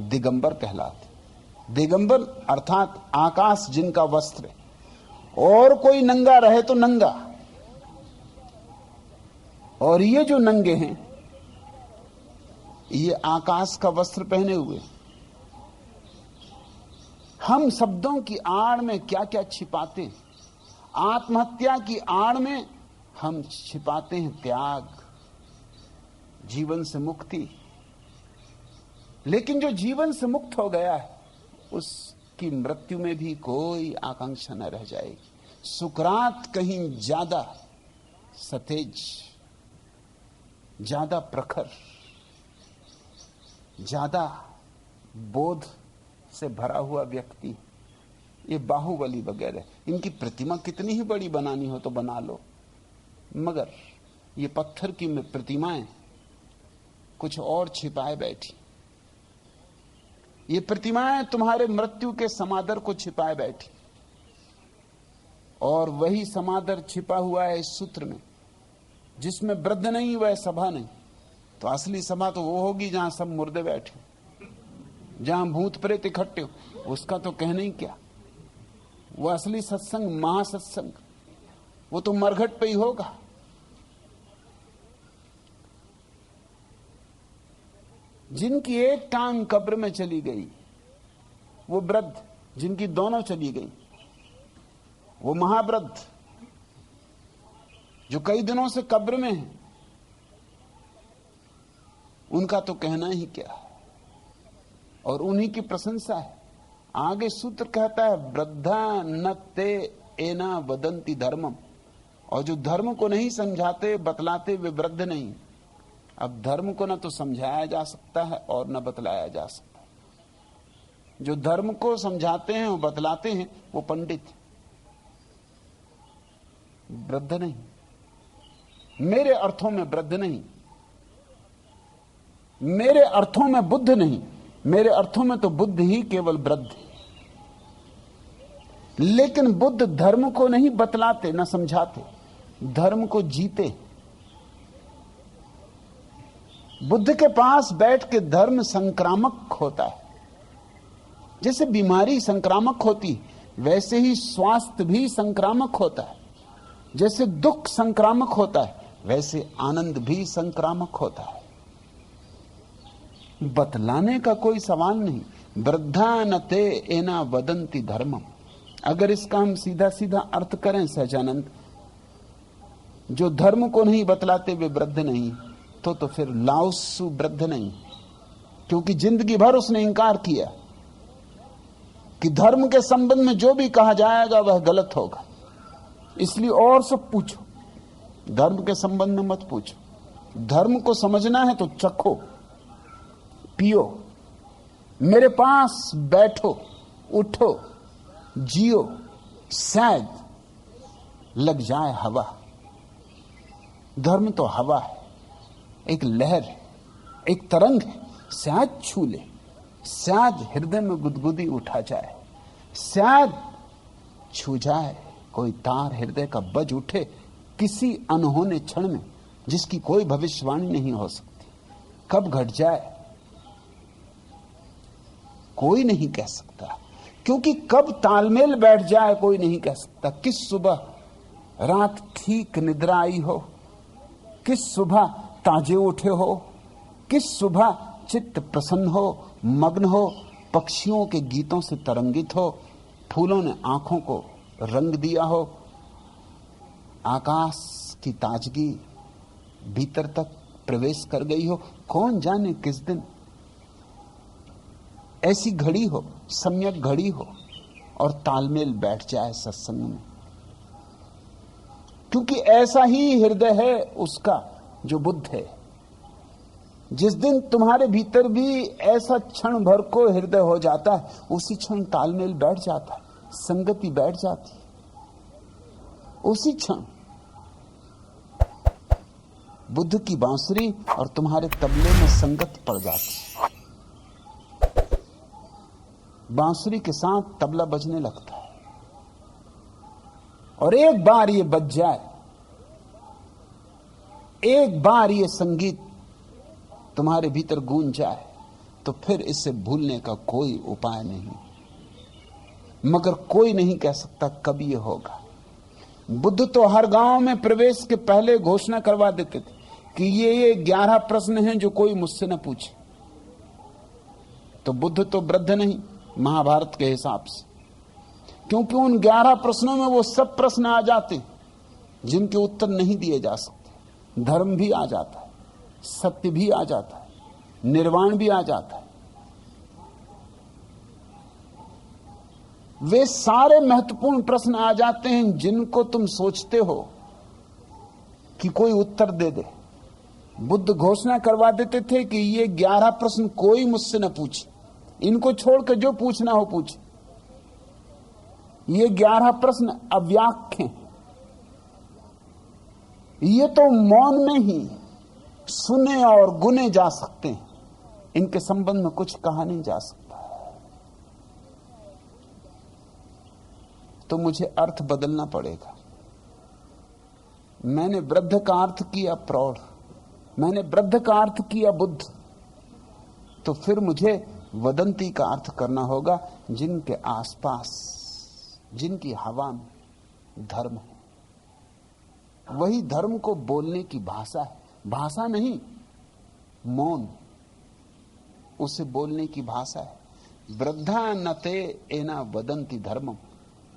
A: दिगंबर कहलाते। दिगंबर अर्थात आकाश जिनका वस्त्र है, और कोई नंगा रहे तो नंगा, और ये जो नंगे हैं ये आकाश का वस्त्र पहने हुए। हम शब्दों की आड़ में क्या क्या छिपाते हैं। आत्महत्या की आड़ में हम छिपाते हैं त्याग, जीवन से मुक्ति। लेकिन जो जीवन से मुक्त हो गया है उसकी मृत्यु में भी कोई आकांक्षा न रह जाएगी। सुकरात कहीं ज्यादा सतेज, ज्यादा प्रखर, ज्यादा बोध से भरा हुआ व्यक्ति। ये बाहुबली वगैरह, इनकी प्रतिमा कितनी ही बड़ी बनानी हो तो बना लो, मगर ये पत्थर की प्रतिमाएं कुछ और छिपाए बैठी। ये प्रतिमाएं तुम्हारे मृत्यु के समादर को छिपाए बैठी, और वही समादर छिपा हुआ है इस सूत्र में, जिसमें वृद्ध नहीं वह सभा नहीं। तो असली सभा तो वो होगी जहां सब मुर्दे बैठे, जहां भूत प्रेत इकट्ठे हो, उसका तो कहना ही क्या। वो असली सत्संग, महासत्संग, वो तो मरघट पे ही होगा। जिनकी एक टांग कब्र में चली गई वो वृद्ध, जिनकी दोनों चली गई वो महावृद्ध, जो कई दिनों से कब्र में है, उनका तो कहना ही क्या, और उन्हीं की प्रशंसा है। आगे सूत्र कहता है वृद्धा न ते एना वदंती धर्मम, और जो धर्म को नहीं समझाते बतलाते वे वृद्ध नहीं। अब धर्म को न तो समझाया जा सकता है और न बतलाया जा सकता। जो धर्म को समझाते हैं और बतलाते हैं वो पंडित, वृद्ध नहीं। मेरे अर्थों में वृद्ध नहीं, मेरे अर्थों में बुद्ध नहीं, मेरे अर्थों में तो बुद्ध ही केवल वृद्ध है। लेकिन बुद्ध धर्म को नहीं बतलाते न समझाते, धर्म को जीते। बुद्ध के पास बैठ के धर्म संक्रामक होता है। जैसे बीमारी संक्रामक होती वैसे ही स्वास्थ्य भी संक्रामक होता है। जैसे दुख संक्रामक होता है वैसे आनंद भी संक्रामक होता है। बतलाने का कोई सवाल नहीं। वृद्धा न ते एना वदंती धर्मम, अगर इसका हम सीधा सीधा अर्थ करें सहजानंद, जो धर्म को नहीं बतलाते वे वृद्ध नहीं, तो फिर लाओत्सु वृद्ध नहीं, क्योंकि जिंदगी भर उसने इंकार किया कि धर्म के संबंध में जो भी कहा जाएगा वह गलत होगा। इसलिए और सब पूछो, धर्म के संबंध में मत पूछो। धर्म को समझना है तो चखो, पियो, मेरे पास बैठो, उठो, जियो, शायद लग जाए हवा। धर्म तो हवा है, एक लहर है, एक तरंग है, शायद छू ले, शायद हृदय में गुदगुदी उठा जाए, शायद छू जाए, कोई तार हृदय का बज उठे किसी अनहोने क्षण में, जिसकी कोई भविष्यवाणी नहीं हो सकती। कब घट जाए कोई नहीं कह सकता, क्योंकि कब तालमेल बैठ जाए कोई नहीं कह सकता। किस सुबह रात ठीक निद्रा आई हो, किस सुबह ताजे उठे हो, किस सुबह चित्त प्रसन्न हो, मग्न हो, पक्षियों के गीतों से तरंगित हो, फूलों ने आंखों को रंग दिया हो, आकाश की ताजगी भीतर तक प्रवेश कर गई हो। कौन जाने किस दिन ऐसी घड़ी हो, सम्यक घड़ी हो और तालमेल बैठ जाए सत्संग में, क्योंकि ऐसा ही हृदय है उसका जो बुद्ध है। जिस दिन तुम्हारे भीतर भी ऐसा क्षण भर को हृदय हो जाता है, उसी क्षण तालमेल बैठ जाता है, संगति बैठ जाती, उसी क्षण बुद्ध की बांसुरी और तुम्हारे तबले में संगत पड़ जाती। बांसुरी के साथ तबला बजने लगता है, और एक बार ये बज जाए, एक बार ये संगीत तुम्हारे भीतर गूंज जाए, तो फिर इसे भूलने का कोई उपाय नहीं। मगर कोई नहीं कह सकता कब ये होगा। बुद्ध तो हर गांव में प्रवेश के पहले घोषणा करवा देते थे कि ये 11 प्रश्न हैं जो कोई मुझसे न पूछे। तो बुद्ध तो वृद्ध नहीं महाभारत के हिसाब से, क्योंकि उन 11 प्रश्नों में वो सब प्रश्न आ जाते जिनके उत्तर नहीं दिए जा सकते। धर्म भी आ जाता है, सत्य भी आ जाता है, निर्वाण भी आ जाता है। वे सारे महत्वपूर्ण प्रश्न आ जाते हैं जिनको तुम सोचते हो कि कोई उत्तर दे दे। बुद्ध घोषणा करवा देते थे कि ये 11 प्रश्न कोई मुझसे न पूछे, इनको छोड़कर जो पूछना हो पूछे। ये 11 प्रश्न अव्याख्य हैं, ये तो मौन में ही सुने और गुने जा सकते हैं, इनके संबंध में कुछ कहा नहीं जा सकता। तो मुझे अर्थ बदलना पड़ेगा। मैंने वृद्ध का अर्थ किया प्रौढ़, मैंने वृद्ध का अर्थ किया बुद्ध, तो फिर मुझे वदंती का अर्थ करना होगा जिनके आसपास, जिनकी हवा में धर्म है। वही धर्म को बोलने की भाषा है, भाषा नहीं मौन, उसे बोलने की भाषा है। वृद्धा नते एना वदंती धर्मम,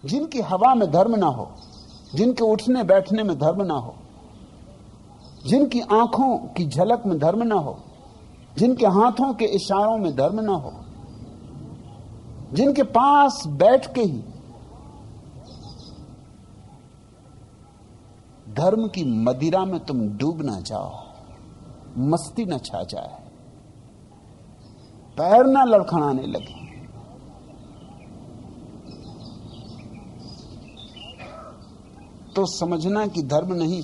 A: जिनकी हवा में धर्म ना हो, जिनके उठने बैठने में धर्म ना हो, जिनकी आंखों की झलक में धर्म ना हो, जिनके हाथों के इशारों में धर्म ना हो, जिनके पास बैठ के ही धर्म की मदिरा में तुम डूब ना जाओ, मस्ती न छा जाए, पैर ना लड़खड़ाने लगे, तो समझना कि धर्म नहीं।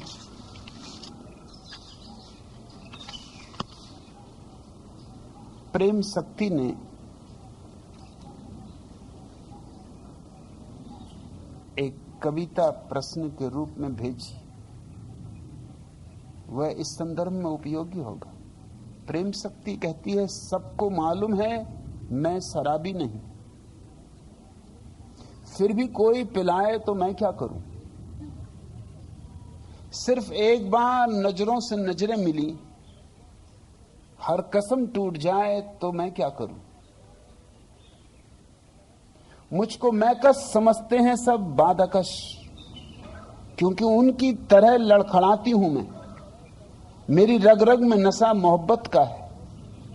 A: प्रेम शक्ति ने एक कविता प्रश्न के रूप में भेजी, वह इस संदर्भ में उपयोगी होगा। प्रेम शक्ति कहती है, सबको मालूम है मैं शराबी नहीं, फिर भी कोई पिलाए तो मैं क्या करूं। सिर्फ एक बार नजरों से नजरें मिली, हर कसम टूट जाए तो मैं क्या करूं। मुझको मैकस समझते हैं सब बादकश, क्योंकि उनकी तरह लड़खड़ाती हूं मैं। मेरी रग रग में नशा मोहब्बत का है,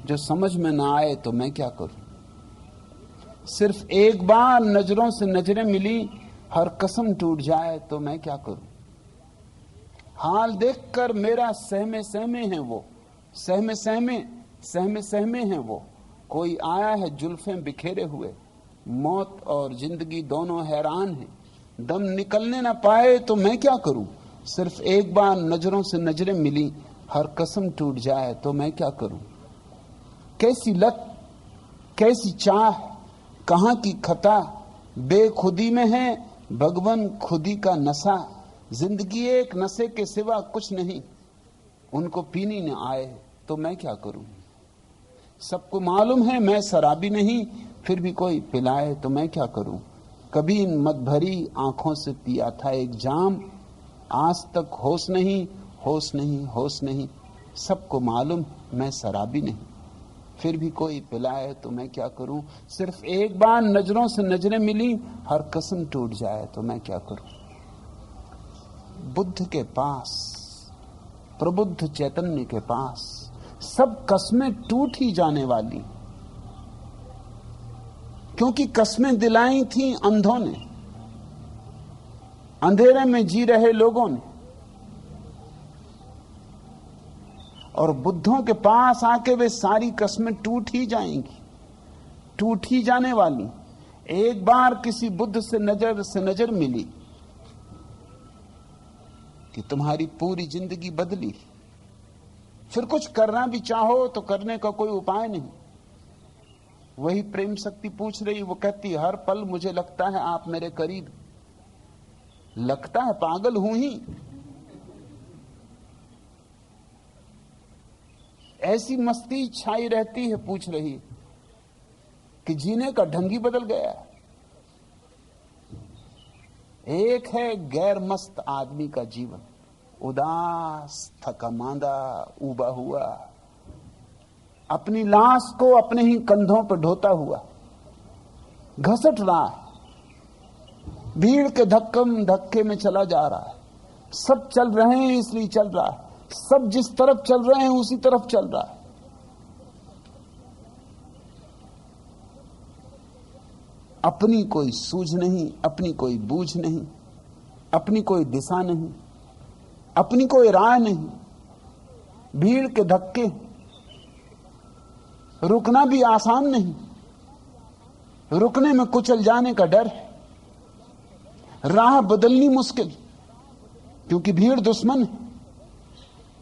A: जो समझ में ना आए तो मैं क्या करूं। सिर्फ एक बार नजरों से नजरें मिली, हर कसम टूट जाए तो मैं क्या करूं। हाल देखकर मेरा सहमे सहमे है वो, सहमे सहमे हैं वो। कोई आया है जुल्फें बिखेरे हुए, मौत और जिंदगी दोनों हैरान हैं। दम निकलने ना पाए तो मैं क्या करूं। सिर्फ एक बार नजरों से नजरें मिली, हर कसम टूट जाए तो मैं क्या करूं। कैसी लत, कैसी चाह, कहां की खता, बेखुदी में है भगवन खुदी का नशा। जिंदगी एक नशे के सिवा कुछ नहीं, उनको पीनी न आए तो मैं क्या करूं। सबको मालूम है मैं शराबी नहीं, फिर भी कोई पिलाए तो मैं क्या करूं। कभी इन मत भरी आंखों से पिया था एक जाम, आज तक होश नहीं, होश नहीं, होश नहीं। सबको मालूम मैं शराबी नहीं, फिर भी कोई पिलाए तो मैं क्या करूं। सिर्फ एक बार नजरों से नजरें मिली, हर कसम टूट जाए तो मैं क्या करूं। बुद्ध के पास, प्रबुद्ध चैतन्य के पास सब कस्में टूट ही जाने वाली, क्योंकि कस्में दिलाई थी अंधों ने, अंधेरे में जी रहे लोगों ने। और बुद्धों के पास आके वे सारी कस्में टूट ही जाएंगी, टूट ही जाने वाली। एक बार किसी बुद्ध से नजर मिली कि तुम्हारी पूरी जिंदगी बदली। फिर कुछ करना भी चाहो तो करने का कोई उपाय नहीं। वही प्रेम शक्ति पूछ रही, वो कहती हर पल मुझे लगता है आप मेरे करीब। लगता है, पागल हूं ही। ऐसी मस्ती छाई रहती है, पूछ रही कि जीने का ढंग ही बदल गया। एक है गैर मस्त आदमी का जीवन, उदास, थका मांदा, उबा हुआ, अपनी लाश को अपने ही कंधों पर ढोता हुआ घसट रहा है, भीड़ के धक्कम धक्के में चला जा रहा है। सब चल रहे हैं इसलिए चल रहा है, सब जिस तरफ चल रहे हैं उसी तरफ चल रहा है। अपनी कोई सूझ नहीं, अपनी कोई बूझ नहीं, अपनी कोई दिशा नहीं, अपनी कोई राह नहीं, भीड़ के धक्के, रुकना भी आसान नहीं, रुकने में कुचल जाने का डर है, राह बदलनी मुश्किल, क्योंकि भीड़ दुश्मन है।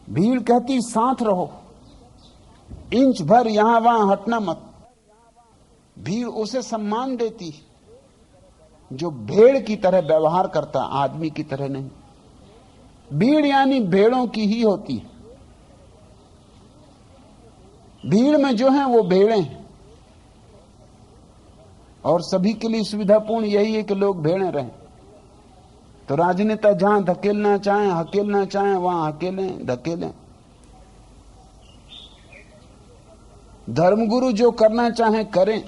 A: भीड़ कहती साथ रहो, इंच भर यहां वहां हटना मत। भीड़ उसे सम्मान देती जो भेड़ की तरह व्यवहार करता, आदमी की तरह नहीं। भीड़ यानी भेड़ों की ही होती है। भीड़ में जो है वो भेड़ें हैं, और सभी के लिए सुविधापूर्ण यही है कि लोग भेड़ें रहें। तो राजनेता जहां धकेलना चाहें, हकेलना चाहें, वहां हकेलें, धकेलें। धर्मगुरु जो करना चाहें करें।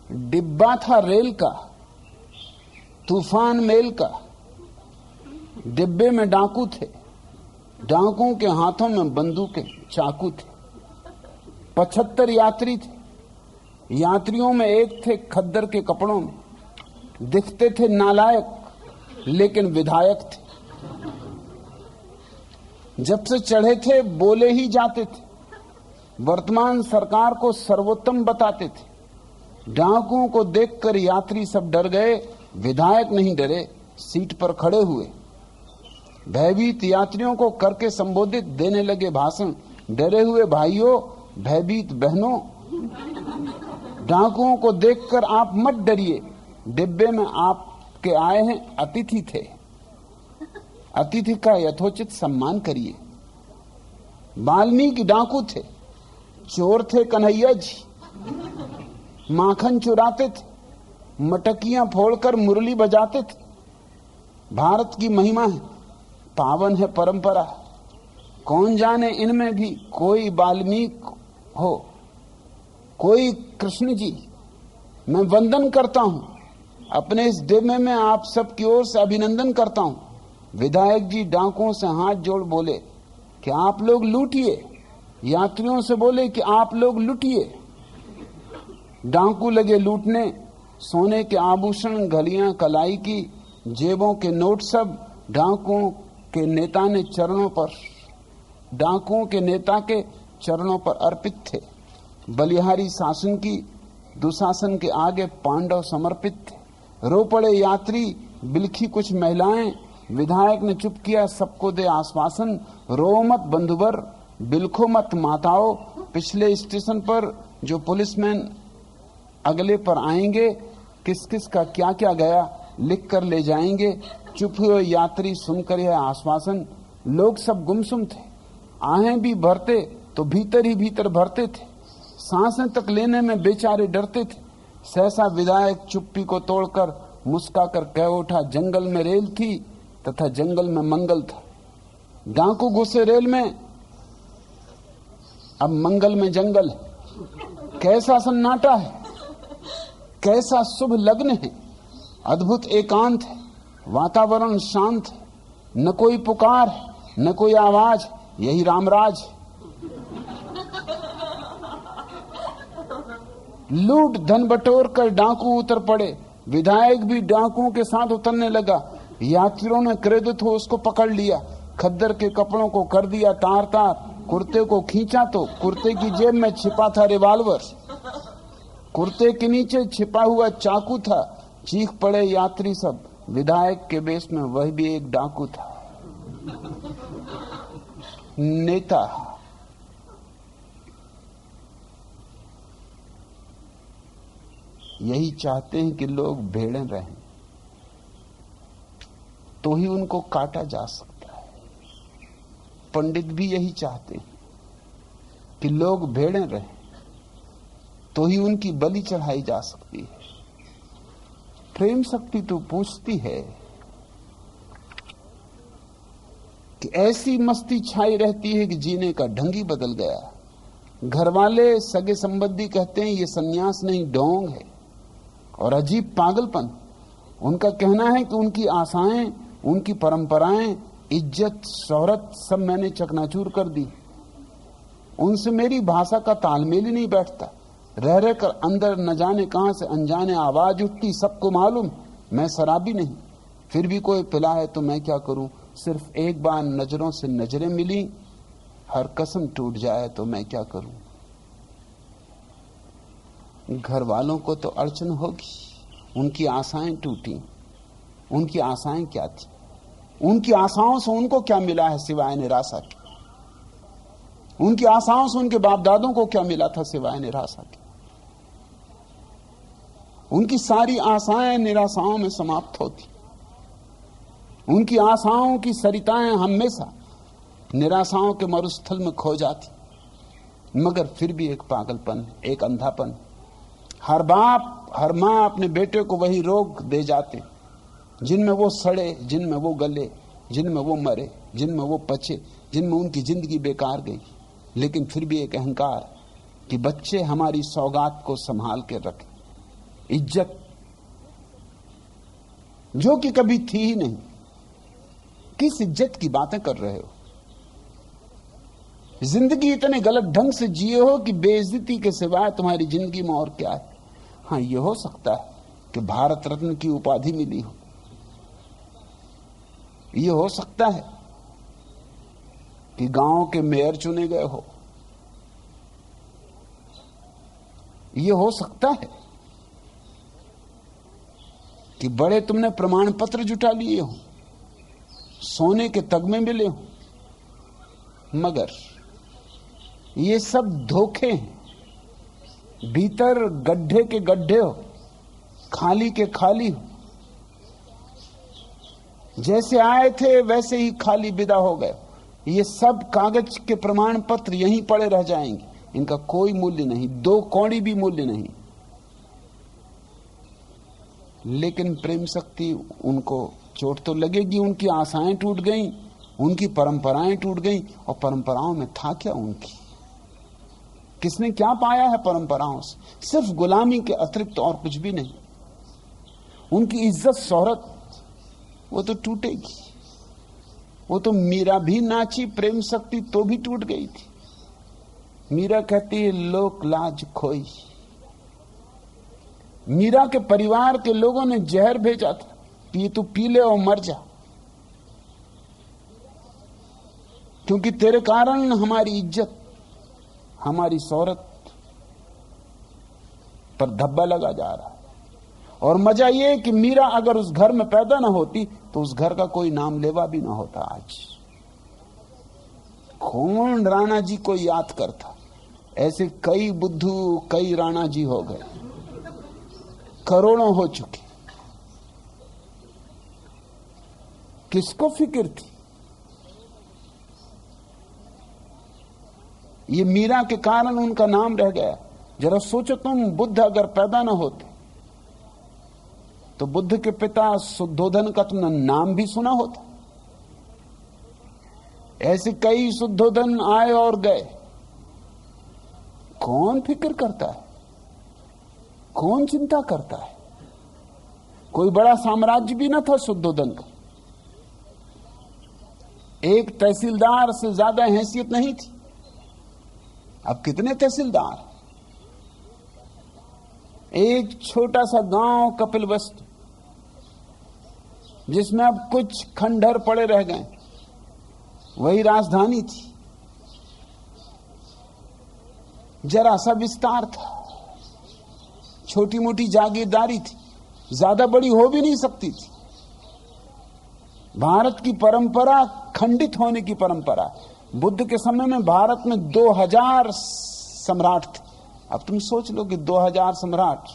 A: डिब्बा था रेल का, तूफान मेल का, डिब्बे में डाकू थे, डाकुओं के हाथों में बंदूकें, चाकू थे। 75 यात्री थे, यात्रियों में एक थे खद्दर के कपड़ों में, दिखते थे नालायक लेकिन विधायक थे। जब से चढ़े थे बोले ही जाते थे, वर्तमान सरकार को सर्वोत्तम बताते थे। डाकुओं को देखकर यात्री सब डर गए, विधायक नहीं डरे, सीट पर खड़े हुए। भयभीत यात्रियों को करके संबोधित देने लगे भाषण, डरे हुए भाइयों, भयभीत बहनों, डाकुओं को देखकर आप मत डरिए, डिब्बे में आपके आए हैं अतिथि थे, अतिथि का यथोचित सम्मान करिए। वाल्मीकि डाकू थे, चोर थे कन्हैया जी, माखन चुराते थे, मटकियां फोड़कर मुरली बजाते थे। भारत की महिमा है, पावन है परंपरा, कौन जाने इनमें भी कोई वाल्मीकि हो, कोई कृष्ण जी। मैं वंदन करता हूं, अपने इस डिब्बे में आप सबकी ओर से अभिनंदन करता हूं। विधायक जी डाकुओं से हाथ जोड़ बोले कि आप लोग लूटिए, यात्रियों से बोले कि आप लोग लूटिए। डाकू लगे लूटने, सोने के आभूषण, घड़ियां, कलाई की, जेबों के नोट सब डाकुओं के नेता ने चरणों पर, डाकुओं के नेता के चरणों पर अर्पित थे। बलिहारी शासन की दुशासन के आगे पांडव समर्पित थे। रो पड़े यात्री, बिलखी कुछ महिलाएं, विधायक ने चुप किया, सबको दे आश्वासन, रो मत बंधुवर, बिलखो मत माताओं। पिछले स्टेशन पर जो पुलिसमैन अगले पर आएंगे, किस किस का क्या क्या गया लिख कर ले जाएंगे। चुप हुए यात्री सुनकर यह आश्वासन, लोग सब गुमसुम थे, आहें भी भरते तो भीतर ही भीतर भरते थे, सांसें तक लेने में बेचारे डरते थे। सहसा विधायक चुप्पी को तोड़कर मुस्काकर कह उठा, जंगल में रेल थी तथा जंगल में मंगल था। डाकू घुसे रेल में, अब मंगल में जंगल है। कैसा सन्नाटा है, कैसा शुभ लग्न है, अद्भुत एकांत है, वातावरण शांत है, न कोई पुकार है, न कोई आवाज, यही रामराज। लूट धन बटोर कर डाकू उतर पड़े, विधायक भी डाकुओं के साथ उतरने लगा। यात्रियों ने क्रोधित हो उसको पकड़ लिया, खद्दर के कपड़ों को कर दिया तार तार, कुर्ते को खींचा तो कुर्ते की जेब में छिपा था रिवॉल्वर, कुर्ते के नीचे छिपा हुआ चाकू था। चीख पड़े यात्री सब, विधायक के वेश में वह भी एक डाकू था। नेता यही चाहते हैं कि लोग भेड़ें रहें, तो ही उनको काटा जा सकता है। पंडित भी यही चाहते हैं कि लोग भेड़े रहे, तो ही उनकी बलि चढ़ाई जा सकती है। प्रेम शक्ति तो पूछती है कि ऐसी मस्ती छाई रहती है कि जीने का ढंग ही बदल गया। घर वाले सगे संबंधी कहते हैं ये सन्यास नहीं ढोंग है, और अजीब पागलपन। उनका कहना है कि उनकी आशाएं, उनकी परंपराएं, इज्जत, शोहरत सब मैंने चकनाचूर कर दी। उनसे मेरी भाषा का तालमेल ही नहीं बैठता। रह रह कर अंदर न जाने कहां से अनजाने आवाज उठती। सबको मालूम मैं शराबी नहीं, फिर भी कोई पिलाए तो मैं क्या करूं। सिर्फ एक बार नजरों से नजरें मिली, हर कसम टूट जाए तो मैं क्या करूं। घर वालों को तो अड़चन होगी, उनकी आशाएं टूटी। उनकी आशाएं क्या थी? उनकी आशाओं से उनको क्या मिला है सिवाय निराशा के? उनकी आशाओं से उनके बाप दादों को क्या मिला था सिवाय निराशा के? उनकी सारी आशाएं निराशाओं में समाप्त होती। उनकी आशाओं की सरिताएं हमेशा निराशाओं के मरुस्थल में खो जाती। मगर फिर भी एक पागलपन, एक अंधापन। हर बाप हर मां अपने बेटे को वही रोग दे जाते जिनमें वो सड़े, जिनमें वो गले, जिनमें वो मरे, जिनमें वो पचे, जिनमें उनकी जिंदगी बेकार गई। लेकिन फिर भी एक अहंकार कि बच्चे हमारी सौगात को संभाल के रखें। इज्जत जो कि कभी थी ही नहीं। किस इज्जत की बातें कर रहे हो? जिंदगी इतने गलत ढंग से जिए हो कि बेइज्जती के सिवाय तुम्हारी जिंदगी में और क्या है। हाँ, यह हो सकता है कि भारत रत्न की उपाधि मिली हो, यह हो सकता है कि गांव के मेयर चुने गए हो, यह हो सकता है कि बड़े तुमने प्रमाण पत्र जुटा लिए हो, सोने के तगमे मिले हो। मगर ये सब धोखे हैं। भीतर गड्ढे के गड्ढे हो, खाली के खाली हो। जैसे आए थे वैसे ही खाली विदा हो गए। ये सब कागज के प्रमाण पत्र यहीं पड़े रह जाएंगे। इनका कोई मूल्य नहीं, 2 कौड़ी भी मूल्य नहीं। लेकिन प्रेम शक्ति, उनको चोट तो लगेगी। उनकी आशाएं टूट गईं, उनकी परंपराएं टूट गईं। और परंपराओं में था क्या उनकी? किसने क्या पाया है परंपराओं से? सिर्फ गुलामी के अतिरिक्त और कुछ भी नहीं। उनकी इज्जत शोहरत वो तो टूटेगी। वो तो मीरा भी नाची प्रेम शक्ति तो भी टूट गई थी। मीरा कहती है लोक लाज खोई। मीरा के परिवार के लोगों ने जहर भेजा था, पी तू पी ले और मर जा, क्योंकि तेरे कारण हमारी इज्जत, हमारी शोहरत पर धब्बा लगा जा रहा है। और मजा यह कि मीरा अगर उस घर में पैदा ना होती तो उस घर का कोई नाम लेवा भी ना होता। आज कौन राणा जी को याद करता? ऐसे कई बुद्धू, कई राणा जी हो गए, करोड़ों हो चुके। किसको फिक्र थी? ये मीरा के कारण उनका नाम रह गया। जरा सोचो तुम, बुद्ध अगर पैदा ना होते तो बुद्ध के पिता शुद्धोधन का तुमने नाम भी सुना होता। ऐसे कई शुद्धोधन आए और गए। कौन फिक्र करता है? कौन चिंता करता है? कोई बड़ा साम्राज्य भी ना था शुद्धोधन का। एक तहसीलदार से ज्यादा हैसियत नहीं थी। अब कितने तहसीलदार? एक छोटा सा गांव कपिलवस्तु, जिसमें अब कुछ खंडहर पड़े रह गए, वही राजधानी थी। जरा सा विस्तार था, छोटी मोटी जागीरदारी थी, ज्यादा बड़ी हो भी नहीं सकती थी। भारत की परंपरा खंडित होने की परंपरा। बुद्ध के समय में भारत में 2000 सम्राट थे। अब तुम सोच लो कि 2000 सम्राट,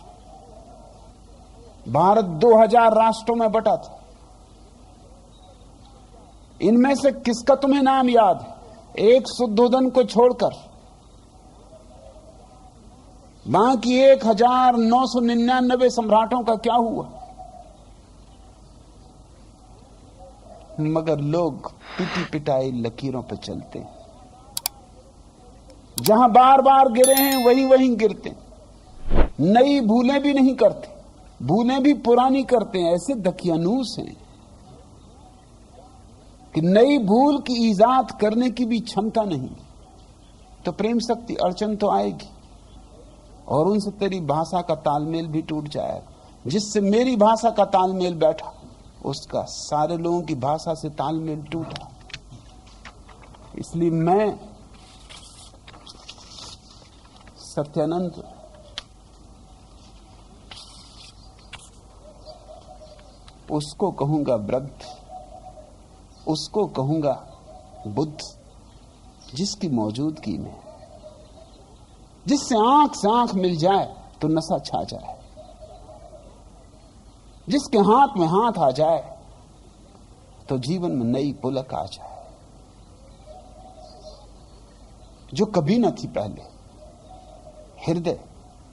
A: भारत 2000 राष्ट्रों में बटा था। इनमें से किसका तुम्हें नाम याद है? एक शुद्धोधन को छोड़कर बाकी 1999 सम्राटों का क्या हुआ? मगर लोग पिटी पिटाई लकीरों पर चलते हैं। जहां बार बार गिरे हैं वहीं वहीं गिरते हैं। नई भूलें भी नहीं करते, भूलें भी पुरानी करते हैं। ऐसे दकियानूस हैं कि नई भूल की इजाद करने की भी क्षमता नहीं। तो प्रेम शक्ति अड़चन तो आएगी और उनसे तेरी भाषा का तालमेल भी टूट जाएगा। जिससे मेरी भाषा का तालमेल बैठा उसका सारे लोगों की भाषा से तालमेल टूटा। इसलिए मैं सत्यानंद उसको कहूंगा वृद्ध, उसको कहूंगा बुद्ध, जिसकी मौजूदगी में, जिससे आंख से आंख मिल जाए तो नशा छा जाए, जिसके हाथ में हाथ आ जाए तो जीवन में नई पुलक आ जाए जो कभी न थी पहले। हृदय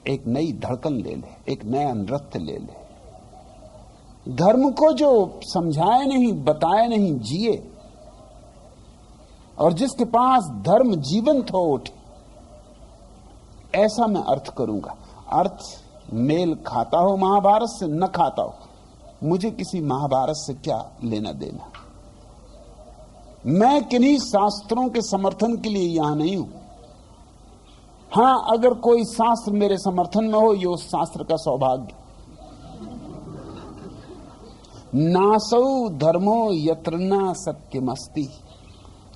A: एक नई धड़कन ले ले, एक नया नृत्य ले ले। धर्म को जो समझाए नहीं, बताए नहीं, जिए, और जिसके पास धर्म जीवंत हो उठे, ऐसा मैं अर्थ करूंगा। अर्थ मेल खाता हो महाभारत से, न खाता हो, मुझे किसी महाभारत से क्या लेना देना। मैं किन्हीं शास्त्रों के समर्थन के लिए यहां नहीं हूं। हां, अगर कोई शास्त्र मेरे समर्थन में हो, ये उस शास्त्र का सौभाग्य। नासौ धर्मो यत्र न सत्यमस्ति,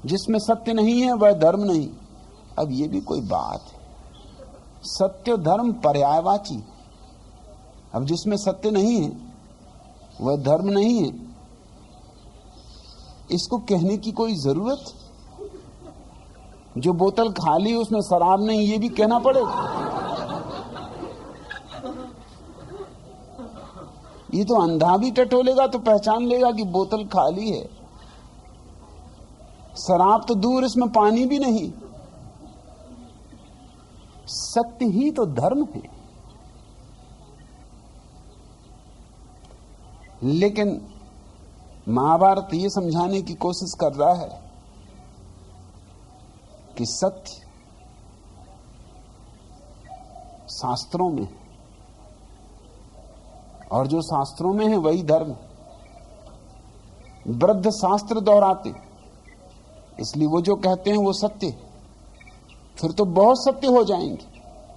A: जिसमें सत्य नहीं है वह धर्म नहीं। अब ये भी कोई बात है? सत्य धर्म पर्यायवाची। अब जिसमें सत्य नहीं है वह धर्म नहीं है, इसको कहने की कोई जरूरत? जो बोतल खाली उसमें शराब नहीं, ये भी कहना पड़ेगा? ये तो अंधा भी टटोलेगा तो पहचान लेगा कि बोतल खाली है। शराब तो दूर, इसमें पानी भी नहीं। सत्य ही तो धर्म है। लेकिन महाभारत ये समझाने की कोशिश कर रहा है कि सत्य शास्त्रों में, और जो शास्त्रों में है वही धर्म। वृद्ध शास्त्र दोहराते, इसलिए वो जो कहते हैं वो सत्य। फिर तो बहुत सत्य हो जाएंगे,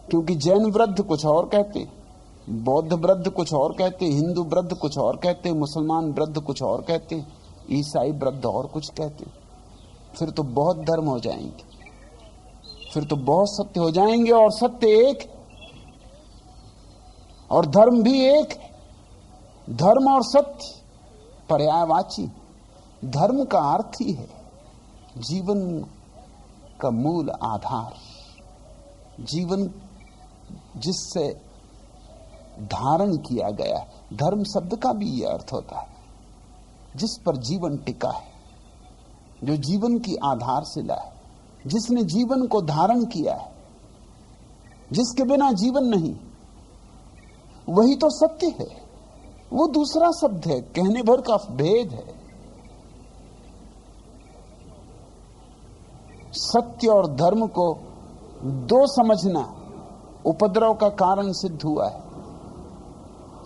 A: क्योंकि जैन वृद्ध कुछ और कहते, बौद्ध वृद्ध कुछ और कहते, हिंदू वृद्ध कुछ और कहते, मुसलमान वृद्ध कुछ और कहते, ईसाई वृद्ध और कुछ कहते। फिर तो बहुत धर्म हो जाएंगे, फिर तो बहुत सत्य हो जाएंगे। और सत्य एक और धर्म भी एक। धर्म और सत्य पर्यायवाची। धर्म का अर्थ ही है जीवन का मूल आधार, जीवन जिससे धारण किया गया। धर्म शब्द का भी यह अर्थ होता है जिस पर जीवन टिका है, जो जीवन की आधारशिला है, जिसने जीवन को धारण किया है, जिसके बिना जीवन नहीं, वही तो सत्य है। वो दूसरा शब्द है, कहने भर का भेद है। सत्य और धर्म को दो समझना उपद्रव का कारण सिद्ध हुआ है।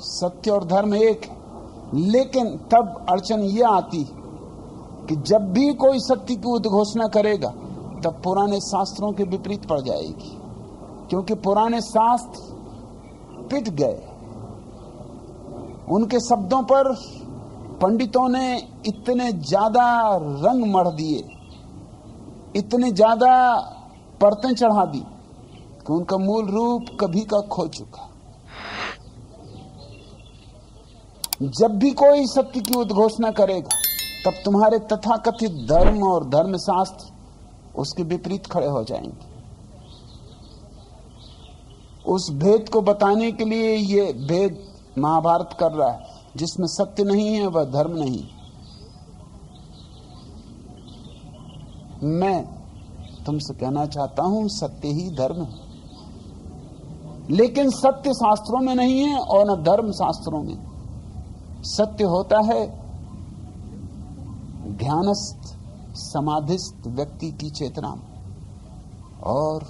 A: सत्य और धर्म एक है, लेकिन तब अड़चन यह आती कि जब भी कोई सत्य की उद्घोषणा करेगा तब पुराने शास्त्रों के विपरीत पड़ जाएगी, क्योंकि पुराने शास्त्र पिट गए। उनके शब्दों पर पंडितों ने इतने ज्यादा रंग मढ़ दिए, इतने ज्यादा परतें चढ़ा दी कि उनका मूल रूप कभी का खो चुका। जब भी कोई सत्य की उद्घोषणा करेगा तब तुम्हारे तथाकथित धर्म और धर्मशास्त्र उसके विपरीत खड़े हो जाएंगे। उस भेद को बताने के लिए ये भेद महाभारत कर रहा है, जिसमें सत्य नहीं है वह धर्म नहीं। मैं तुमसे कहना चाहता हूं सत्य ही धर्म है, लेकिन सत्य शास्त्रों में नहीं है और न धर्म शास्त्रों में। सत्य होता है ध्यानस्थ समाधिस्थ व्यक्ति की चेतना में, और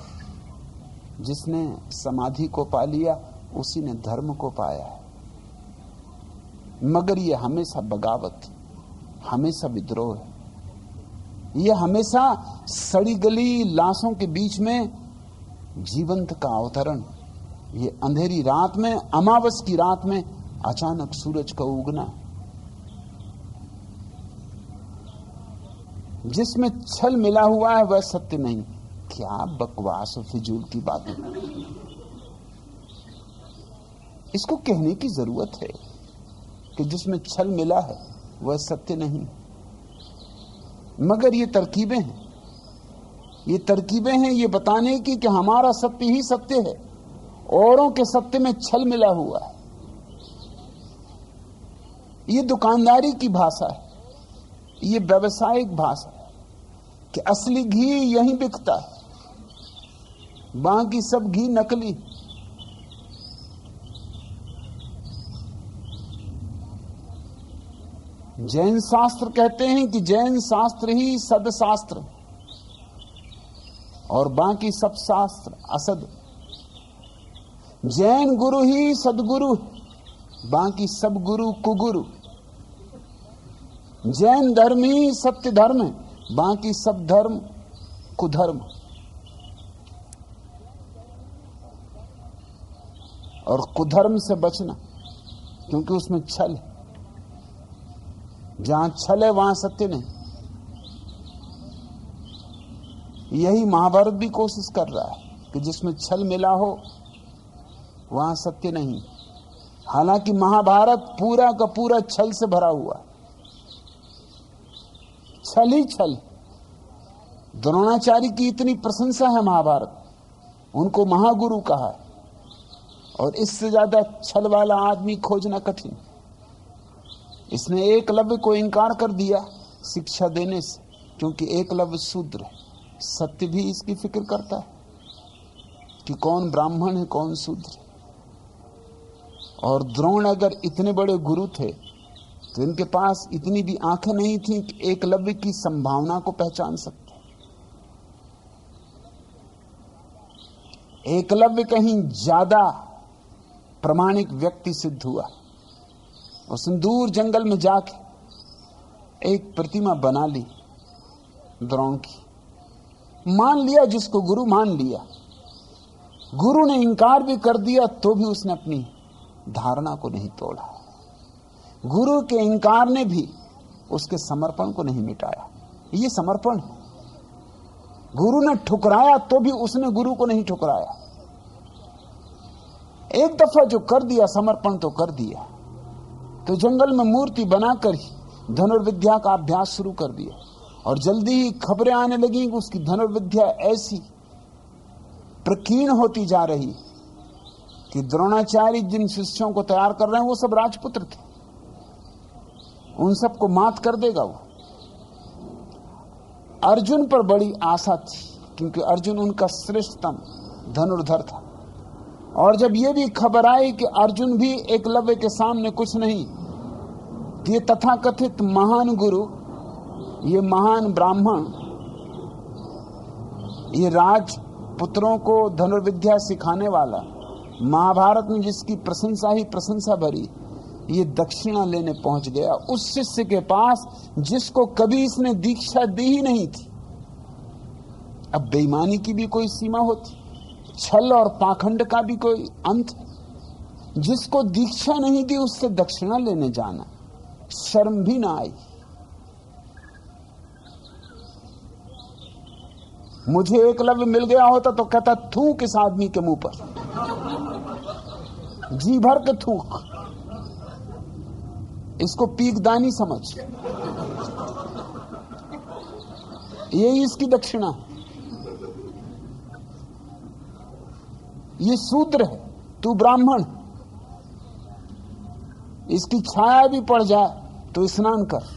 A: जिसने समाधि को पा लिया उसी ने धर्म को पाया है। मगर यह हमेशा बगावत, हमेशा विद्रोह है, यह हमेशा सड़ी गली लाशों के बीच में जीवंत का अवतरण, ये अंधेरी रात में, अमावस की रात में अचानक सूरज का उगना। जिसमें छल मिला हुआ है वह सत्य नहीं। क्या बकवास और फिजूल की बातें, इसको कहने की जरूरत है कि जिसमें छल मिला है वह सत्य नहीं। मगर ये तरकीबें हैं, ये तरकीबें हैं ये बताने की कि हमारा सत्य ही सत्य है, औरों के सत्य में छल मिला हुआ है। ये दुकानदारी की भाषा है, ये व्यवसायिक भाषा है कि असली घी यहीं बिकता है, बाकी सब घी नकली। जैन शास्त्र कहते हैं कि जैन शास्त्र ही सदशास्त्र और बाकी सब शास्त्र असद। जैन गुरु ही सदगुरु, बाकी सब गुरु कुगुरु। जैन धर्म ही सत्य धर्म है, बाकी सब धर्म कुधर्म। और कुधर्म से बचना, क्योंकि उसमें छल है। जहां छल है वहां सत्य नहीं। यही महाभारत भी कोशिश कर रहा है कि जिसमें छल मिला हो वहां सत्य नहीं। हालांकि महाभारत पूरा का पूरा छल से भरा हुआ, छल ही छल। द्रोणाचार्य की इतनी प्रशंसा है महाभारत, उनको महागुरु कहा है, और इससे ज्यादा छल वाला आदमी खोजना कठिन। इसने एकलव्य को इनकार कर दिया शिक्षा देने से, क्योंकि एकलव्य शूद्र है। सत्य भी इसकी फिक्र करता है कि कौन ब्राह्मण है कौन शूद्र है। और द्रोण अगर इतने बड़े गुरु थे तो इनके पास इतनी भी आंखें नहीं थी कि एकलव्य की संभावना को पहचान सकते। एकलव्य कहीं ज्यादा प्रामाणिक व्यक्ति सिद्ध हुआ। उसने दूर जंगल में जाके एक प्रतिमा बना ली द्रोण की, मान लिया, जिसको गुरु मान लिया। गुरु ने इंकार भी कर दिया तो भी उसने अपनी धारणा को नहीं तोड़ा। गुरु के इंकार ने भी उसके समर्पण को नहीं मिटाया। ये समर्पण है। गुरु ने ठुकराया तो भी उसने गुरु को नहीं ठुकराया। एक दफा जो कर दिया समर्पण तो कर दिया, तो जंगल में मूर्ति बनाकर ही धनुर्विद्या का अभ्यास शुरू कर दिया। और जल्दी ही खबरें आने लगी कि उसकी धनुर्विद्या ऐसी प्रकीर्ण होती जा रही कि द्रोणाचार्य जिन शिष्यों को तैयार कर रहे हैं वो सब राजपुत्र थे, उन सबको मात कर देगा वो। अर्जुन पर बड़ी आशा थी, क्योंकि अर्जुन उनका श्रेष्ठतम धनुर्धर था। और जब ये भी खबर आई कि अर्जुन भी एकलव्य के सामने कुछ नहीं, ये तथाकथित महान गुरु, ये महान ब्राह्मण, ये राजपुत्रों को धनुर्विद्या सिखाने वाला, महाभारत में जिसकी प्रशंसा ही प्रशंसा भरी, ये दक्षिणा लेने पहुंच गया उस शिष्य के पास जिसको कभी इसने दीक्षा दी ही नहीं थी। अब बेईमानी की भी कोई सीमा होती, छल और पाखंड का भी कोई अंत। जिसको दीक्षा नहीं दी उससे दक्षिणा लेने जाना, शर्म भी ना आई। मुझे एकलव्य मिल गया होता तो कहता थूक इस आदमी के मुंह पर, जी भर के थूक, इसको पीकदानी समझ, यही इसकी दक्षिणा। ये शूद्र है, तू ब्राह्मण, इसकी छाया भी पड़ जाए तो स्नान कर।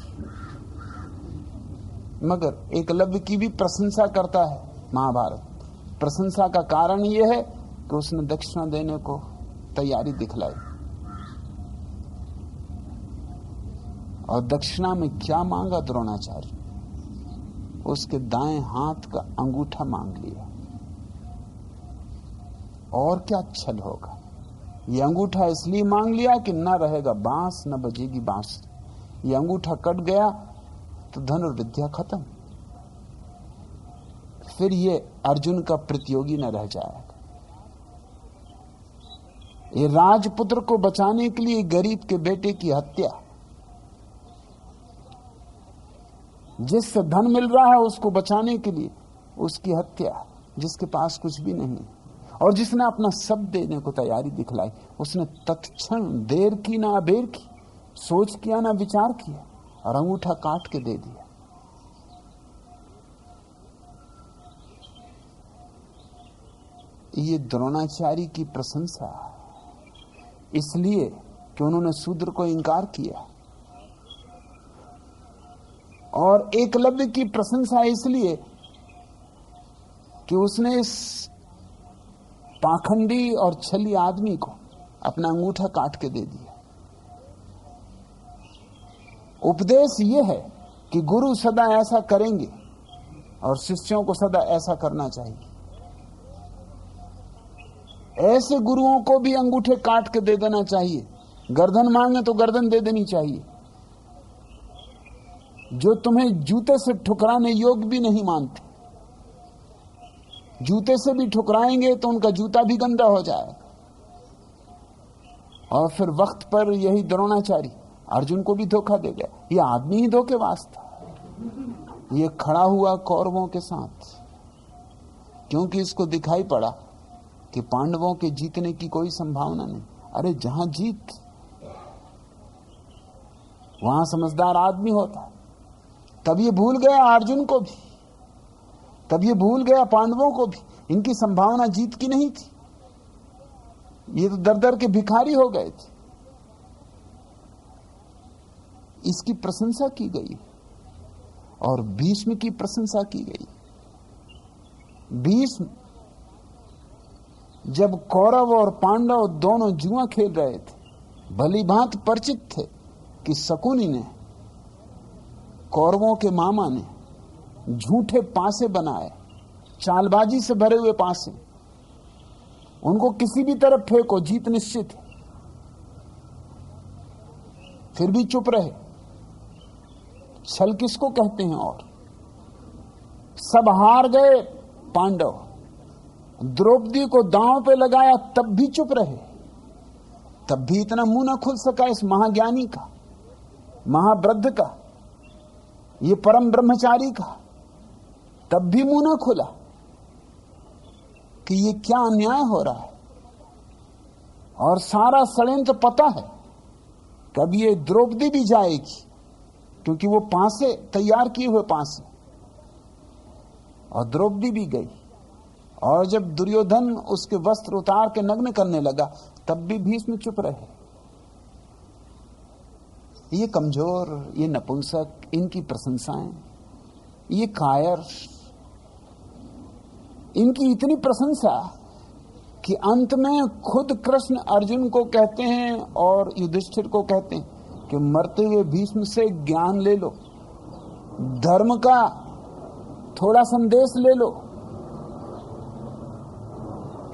A: मगर एकलव्य की भी प्रशंसा करता है, महाभारत। प्रशंसा का कारण यह है कि उसने दक्षिणा देने को तैयारी दिखलाई। और दक्षिणा में क्या मांगा द्रोणाचार्य? उसके दाएं हाथ का अंगूठा मांग लिया। और क्या छल होगा? ये अंगूठा इसलिए मांग लिया कि न रहेगा बांस, न बजेगी बांस। ये अंगूठा कट गया तो धनुर्विद्या खत्म। फिर ये अर्जुन का प्रतियोगी न रह जाएगा। ये राजपुत्र को बचाने के लिए गरीब के बेटे की हत्या, जिससे धन मिल रहा है उसको बचाने के लिए उसकी हत्या, जिसके पास कुछ भी नहीं और जिसने अपना सब देने को तैयारी दिखलाई, उसने तत्क्षण देर की ना अबेर की, सोच किया ना विचार किया और अंगूठा काट के दे दिया। ये द्रोणाचार्य की प्रशंसा इसलिए कि उन्होंने शूद्र को इंकार किया, और एकलव्य की प्रशंसा इसलिए कि उसने इस पाखंडी और छली आदमी को अपना अंगूठा काट के दे दिया। उपदेश यह है कि गुरु सदा ऐसा करेंगे और शिष्यों को सदा ऐसा करना चाहिए। ऐसे गुरुओं को भी अंगूठे काट के दे देना चाहिए। गर्दन मांगे तो गर्दन दे देनी चाहिए। जो तुम्हें जूते से ठुकराने योग्य भी नहीं मानते, जूते से भी ठुकराएंगे तो उनका जूता भी गंदा हो जाएगा। और फिर वक्त पर यही द्रोणाचार्य अर्जुन को भी धोखा दे गया। ये आदमी ही धोखेबाज था। ये खड़ा हुआ कौरवों के साथ क्योंकि इसको दिखाई पड़ा कि पांडवों के जीतने की कोई संभावना नहीं। अरे जहां जीत वहां समझदार आदमी होता। तब ये भूल गया अर्जुन को भी, तब ये भूल गया पांडवों को भी। इनकी संभावना जीत की नहीं थी। ये तो दर दर के भिखारी हो गए थे। इसकी प्रशंसा की गई और भीष्म की प्रशंसा की गई। भीष्म जब कौरव और पांडव दोनों जुआ खेल रहे थे, भली भांति परिचित थे कि शकुनी ने, कौरवों के मामा ने झूठे पासे बनाए, चालबाजी से भरे हुए पासे। उनको किसी भी तरफ फेंको, जीत निश्चित है। फिर भी चुप रहे। छल किसको कहते हैं? और सब हार गए पांडव, द्रौपदी को दांव पे लगाया तब भी चुप रहे। तब भी इतना मुंह ना खुल सका इस महाज्ञानी का, महावृद्ध का, ये परम ब्रह्मचारी का। तब भी मुंह ना खुला कि ये क्या अन्याय हो रहा है। और सारा षड्यंत्र पता है कब ये द्रौपदी भी जाएगी, क्योंकि वो पासे तैयार किए हुए पासे। और द्रौपदी भी गई। और जब दुर्योधन उसके वस्त्र उतार के नग्न करने लगा तब भी भीष्म चुप रहे। ये कमजोर, ये नपुंसक, इनकी प्रशंसाएं, ये कायर, इनकी इतनी प्रशंसा कि अंत में खुद कृष्ण अर्जुन को कहते हैं और युधिष्ठिर को कहते हैं कि मरते हुए भीष्म से ज्ञान ले लो, धर्म का थोड़ा संदेश ले लो,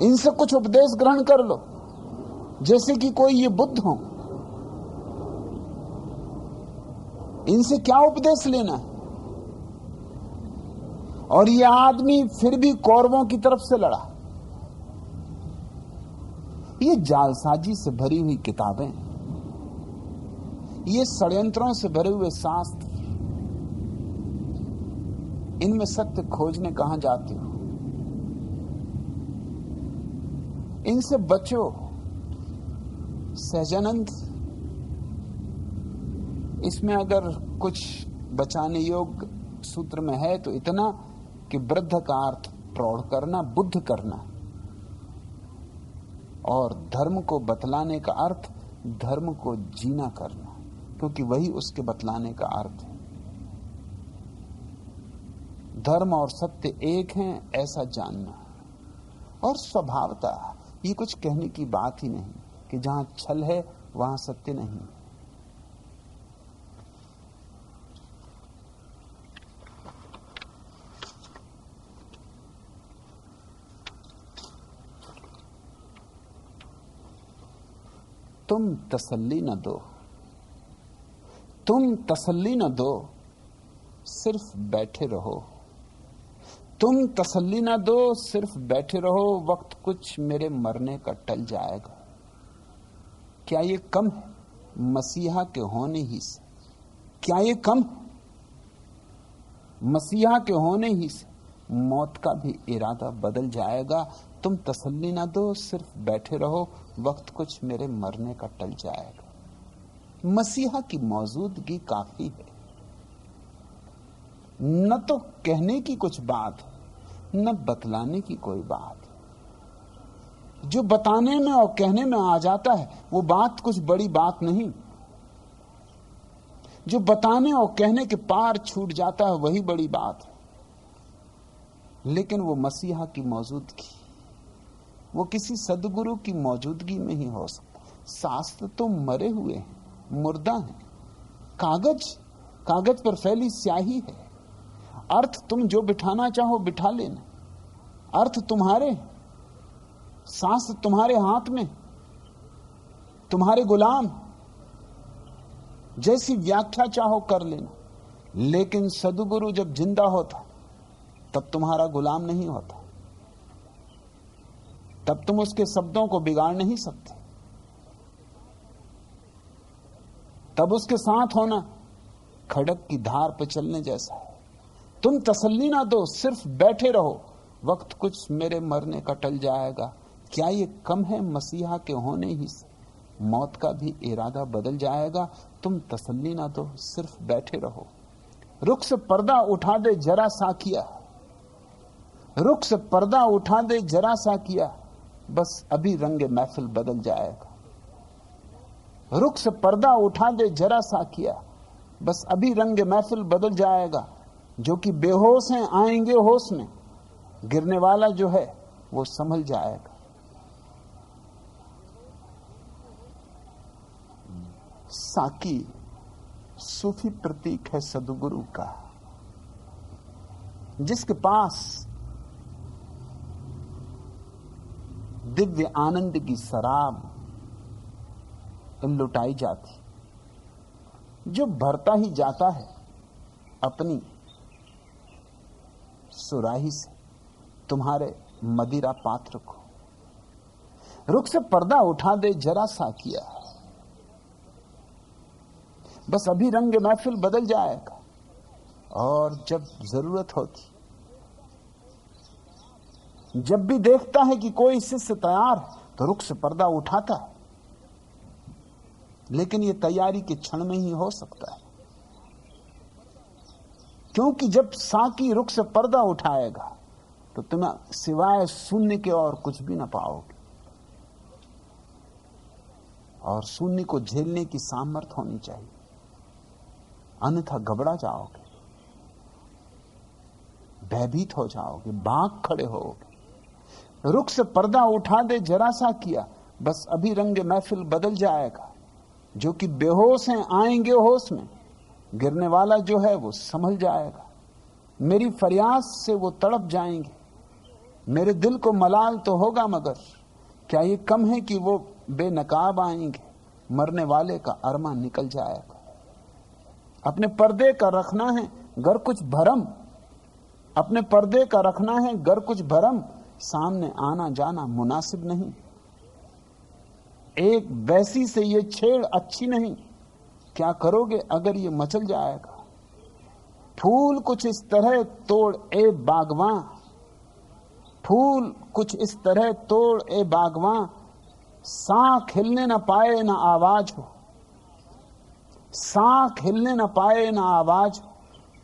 A: इनसे कुछ उपदेश ग्रहण कर लो, जैसे कि कोई ये बुद्ध हो। इनसे क्या उपदेश लेना है? और ये आदमी फिर भी कौरवों की तरफ से लड़ा। ये जालसाजी से भरी हुई किताबें, ये षड्यंत्रों से भरे हुए शास्त्र, इनमें सत्य खोजने कहां जाते हो? इनसे बचो। सहजानंद, इसमें अगर कुछ बचाने योग्य सूत्र में है तो इतना कि वृद्ध का अर्थ प्रौढ़ करना, बुद्ध करना, और धर्म को बतलाने का अर्थ धर्म को जीना करना, क्योंकि वही उसके बतलाने का अर्थ है। धर्म और सत्य एक हैं ऐसा जानना। और स्वभावतः ये कुछ कहने की बात ही नहीं कि जहां छल है वहां सत्य नहीं। तुम तसल्ली न दो, तुम तसल्ली न दो, सिर्फ बैठे रहो। तुम तसल्ली न दो, सिर्फ बैठे रहो, वक्त कुछ मेरे मरने का टल जाएगा। क्या ये कम है मसीहा के होने ही से? क्या ये कम है? मसीहा के होने ही से मौत का भी इरादा बदल जाएगा। तुम तसल्ली ना दो, सिर्फ बैठे रहो, वक्त कुछ मेरे मरने का टल जाएगा। मसीहा की मौजूदगी काफी है। न तो कहने की कुछ बात है, न बतलाने की कोई बात। जो बताने में और कहने में आ जाता है वो बात कुछ बड़ी बात नहीं। जो बताने और कहने के पार छूट जाता है वही बड़ी बात है। लेकिन वो मसीहा की मौजूदगी, वो किसी सदगुरु की मौजूदगी में ही हो सकता। शास्त्र तो मरे हुए हैं, मुर्दा हैं, कागज पर फैली स्याही है। अर्थ तुम जो बिठाना चाहो बिठा लेना, अर्थ तुम्हारे, शास्त्र तुम्हारे हाथ में, तुम्हारे गुलाम, जैसी व्याख्या चाहो कर लेना। लेकिन सदगुरु जब जिंदा होता तब तुम्हारा गुलाम नहीं होता, तब तुम उसके शब्दों को बिगाड़ नहीं सकते। तब उसके साथ होना खड़क की धार पर चलने जैसा है। तुम तसल्ली ना दो, सिर्फ बैठे रहो, वक्त कुछ मेरे मरने का टल जाएगा। क्या ये कम है मसीहा के होने ही से मौत का भी इरादा बदल जाएगा। तुम तसल्ली ना दो, सिर्फ बैठे रहो। रुख से पर्दा उठा दे जरा सा किया, रुख से पर्दा उठा दे जरा सा किया, बस अभी रंग महफिल बदल जाएगा। रुख से पर्दा उठा दे जरा सा किया, बस अभी रंग महफिल बदल जाएगा। जो कि बेहोश हैं आएंगे होश में, गिरने वाला जो है वो संभल जाएगा। साकी सूफी प्रतीक है सदगुरु का, जिसके पास दिव्य आनंद की शराब लुटाई जाती, जो भरता ही जाता है अपनी सुराही से तुम्हारे मदिरा पात्र को। रुख से पर्दा उठा दे जरा सा किया, बस अभी रंग महफिल बदल जाएगा। और जब जरूरत होती, जब भी देखता है कि कोई शिष्य तैयार है तो रुख से पर्दा उठाता है। लेकिन यह तैयारी के क्षण में ही हो सकता है, क्योंकि जब साकी रुख से पर्दा उठाएगा तो तुम्हें सिवाय शून्य के और कुछ भी ना पाओगे। और शून्य को झेलने की सामर्थ्य होनी चाहिए, अन्यथा घबरा जाओगे, भयभीत हो जाओगे, भाग खड़े होगे। रुख से पर्दा उठा दे जरा सा किया, बस अभी रंग महफिल बदल जाएगा। जो कि बेहोश हैं आएंगे होश में, गिरने वाला जो है वो संभल जाएगा। मेरी फरियाद से वो तड़प जाएंगे, मेरे दिल को मलाल तो होगा, मगर क्या ये कम है कि वो बेनकाब आएंगे, मरने वाले का अरमा निकल जाएगा। अपने पर्दे का रखना है गर कुछ भरम, अपने पर्दे का रखना है गर कुछ भरम, सामने आना जाना मुनासिब नहीं। एक वैसी से ये छेड़ अच्छी नहीं, क्या करोगे अगर ये मचल जाएगा। फूल कुछ इस तरह तोड़ ए बागवां, फूल कुछ इस तरह तोड़ ए बागवां, साख हिलने न पाए न आवाज हो, साख हिलने न पाए न आवाज हो,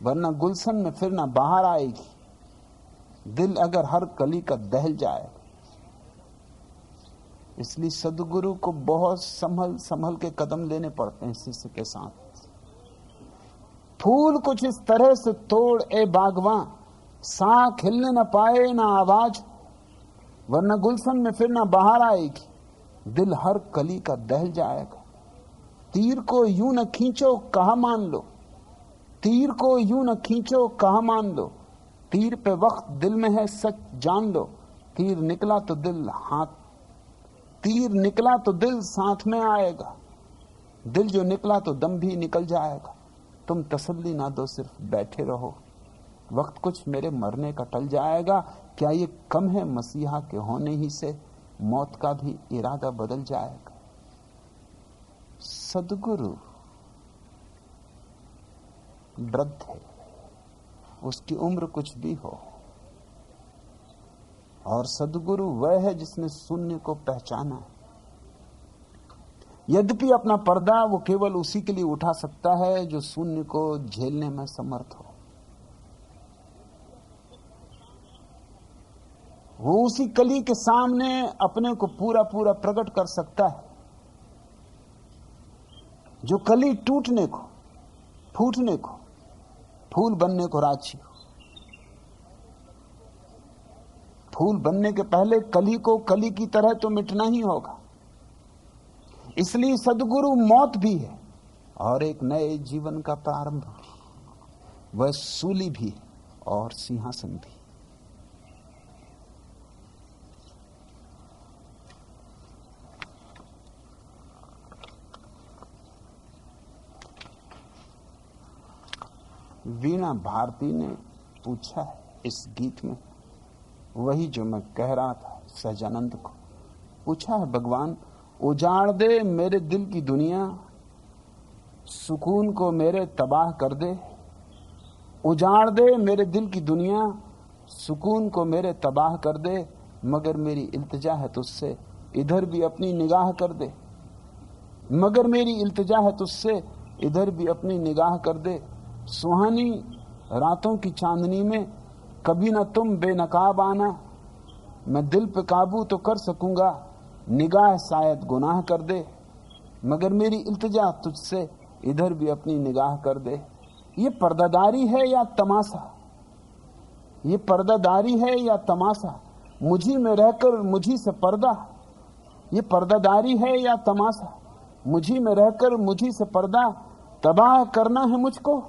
A: वरना गुलशन में फिर ना बाहर आएगी। दिल अगर हर कली का दहल जाए। इसलिए सदगुरु को बहुत संभल संभल के कदम लेने पड़ते हैं शिष्य के साथ। फूल कुछ इस तरह से तोड़ ए बागवां, शाख हिलने न पाए ना आवाज, वरना गुलशन में फिर ना बाहर आएगी। दिल हर कली का दहल जाएगा। तीर को यूं न खींचो कहा मान लो, तीर को यूं न खींचो कहा मान लो। तीर पे वक्त दिल में है सच जान लो। तीर निकला तो दिल हाथ, तीर निकला तो दिल साथ में आएगा। दिल जो निकला तो दम भी निकल जाएगा। तुम तसल्ली ना दो, सिर्फ बैठे रहो। वक्त कुछ मेरे मरने का टल जाएगा। क्या ये कम है मसीहा के होने ही से, मौत का भी इरादा बदल जाएगा। सदगुरु वृद्ध है, उसकी उम्र कुछ भी हो, और सदगुरु वह है जिसने शून्य को पहचाना। यद्यपि अपना पर्दा वो केवल उसी के लिए उठा सकता है जो शून्य को झेलने में समर्थ हो। वो उसी कली के सामने अपने को पूरा पूरा प्रकट कर सकता है जो कली टूटने को, फूटने को, फूल बनने को राजी हो। फूल बनने के पहले कली को कली की तरह तो मिटना ही होगा। इसलिए सदगुरु मौत भी है और एक नए जीवन का प्रारंभ भी। वह सूली भी है और सिंहासन भी। वीणा भारती ने पूछा है इस गीत में वही जो मैं कह रहा था सहजानंद को। पूछा है, भगवान उजाड़ दे मेरे दिल की दुनिया, सुकून को मेरे तबाह कर दे। उजाड़ दे मेरे दिल की दुनिया, सुकून को मेरे तबाह कर दे। मगर मेरी इल्तिजा है तुझसे, इधर भी अपनी निगाह कर दे। मगर मेरी इल्तिजा है तुझसे, इधर भी अपनी निगाह कर दे। सुहानी रातों की चांदनी में कभी ना तुम बेनकाब आना। मैं दिल पे काबू तो कर सकूंगा, निगाह शायद गुनाह कर दे। मगर मेरी इल्तिजा तुझसे, इधर भी अपनी निगाह कर दे। ये पर्दादारी है या तमाशा? ये पर्दादारी है या तमाशा? मुझी में रहकर मुझी से पर्दा। ये पर्दादारी है या तमाशा? मुझी में रहकर मुझी से पर्दा। तबाह करना है मुझको,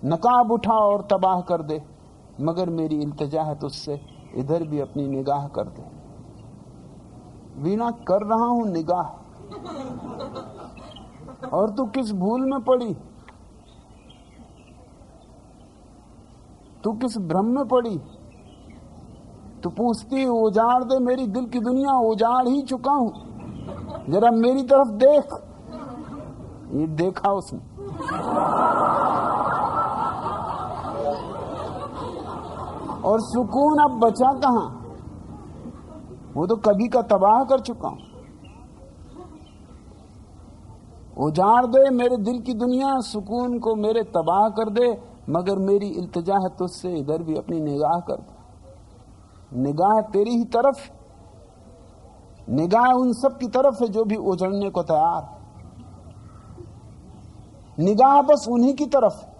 A: नकाब उठा और तबाह कर दे। मगर मेरी इल्तिजा है तुझसे, इधर भी अपनी निगाह कर दे। वीणा कर रहा हूं निगाह, और तू किस भूल में पड़ी, तू किस भ्रम में पड़ी। तू पूछती उजाड़ दे मेरी दिल की दुनिया, उजाड़ ही चुका हूं, जरा मेरी तरफ देख। ये देखा उसने। और सुकून अब बचा कहां, वो तो कभी का तबाह कर चुका हूं। उजाड़ दे मेरे दिल की दुनिया, सुकून को मेरे तबाह कर दे। मगर मेरी इल्तिजा है तुझसे, इधर भी अपनी निगाह कर दे। निगाह तेरी ही तरफ, निगाह उन सब की तरफ है जो भी उजड़ने को तैयार। निगाह बस उन्हीं की तरफ है।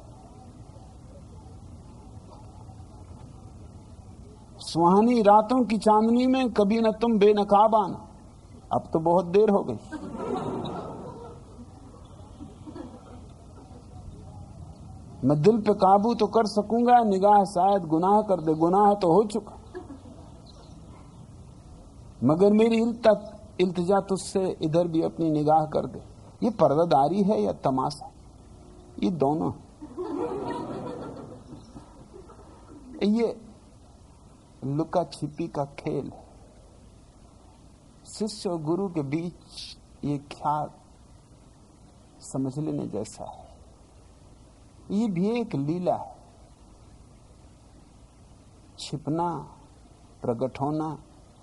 A: सुहानी रातों की चांदनी में कभी न तुम बेनकाब आना। अब तो बहुत देर हो गई। मैं दिल पे काबू तो कर सकूंगा, निगाह शायद गुनाह कर दे। गुनाह तो हो चुका, मगर मेरी इल्तिजा तुझसे, इधर भी अपनी निगाह कर दे। ये पर्दादारी है या तमाशा? ये दोनों। ये लुका छिपी का खेल है। शिष्य और गुरु के बीच ये ख्याल समझ लेने जैसा है। ये भी एक लीला है। छिपना, प्रकट होना,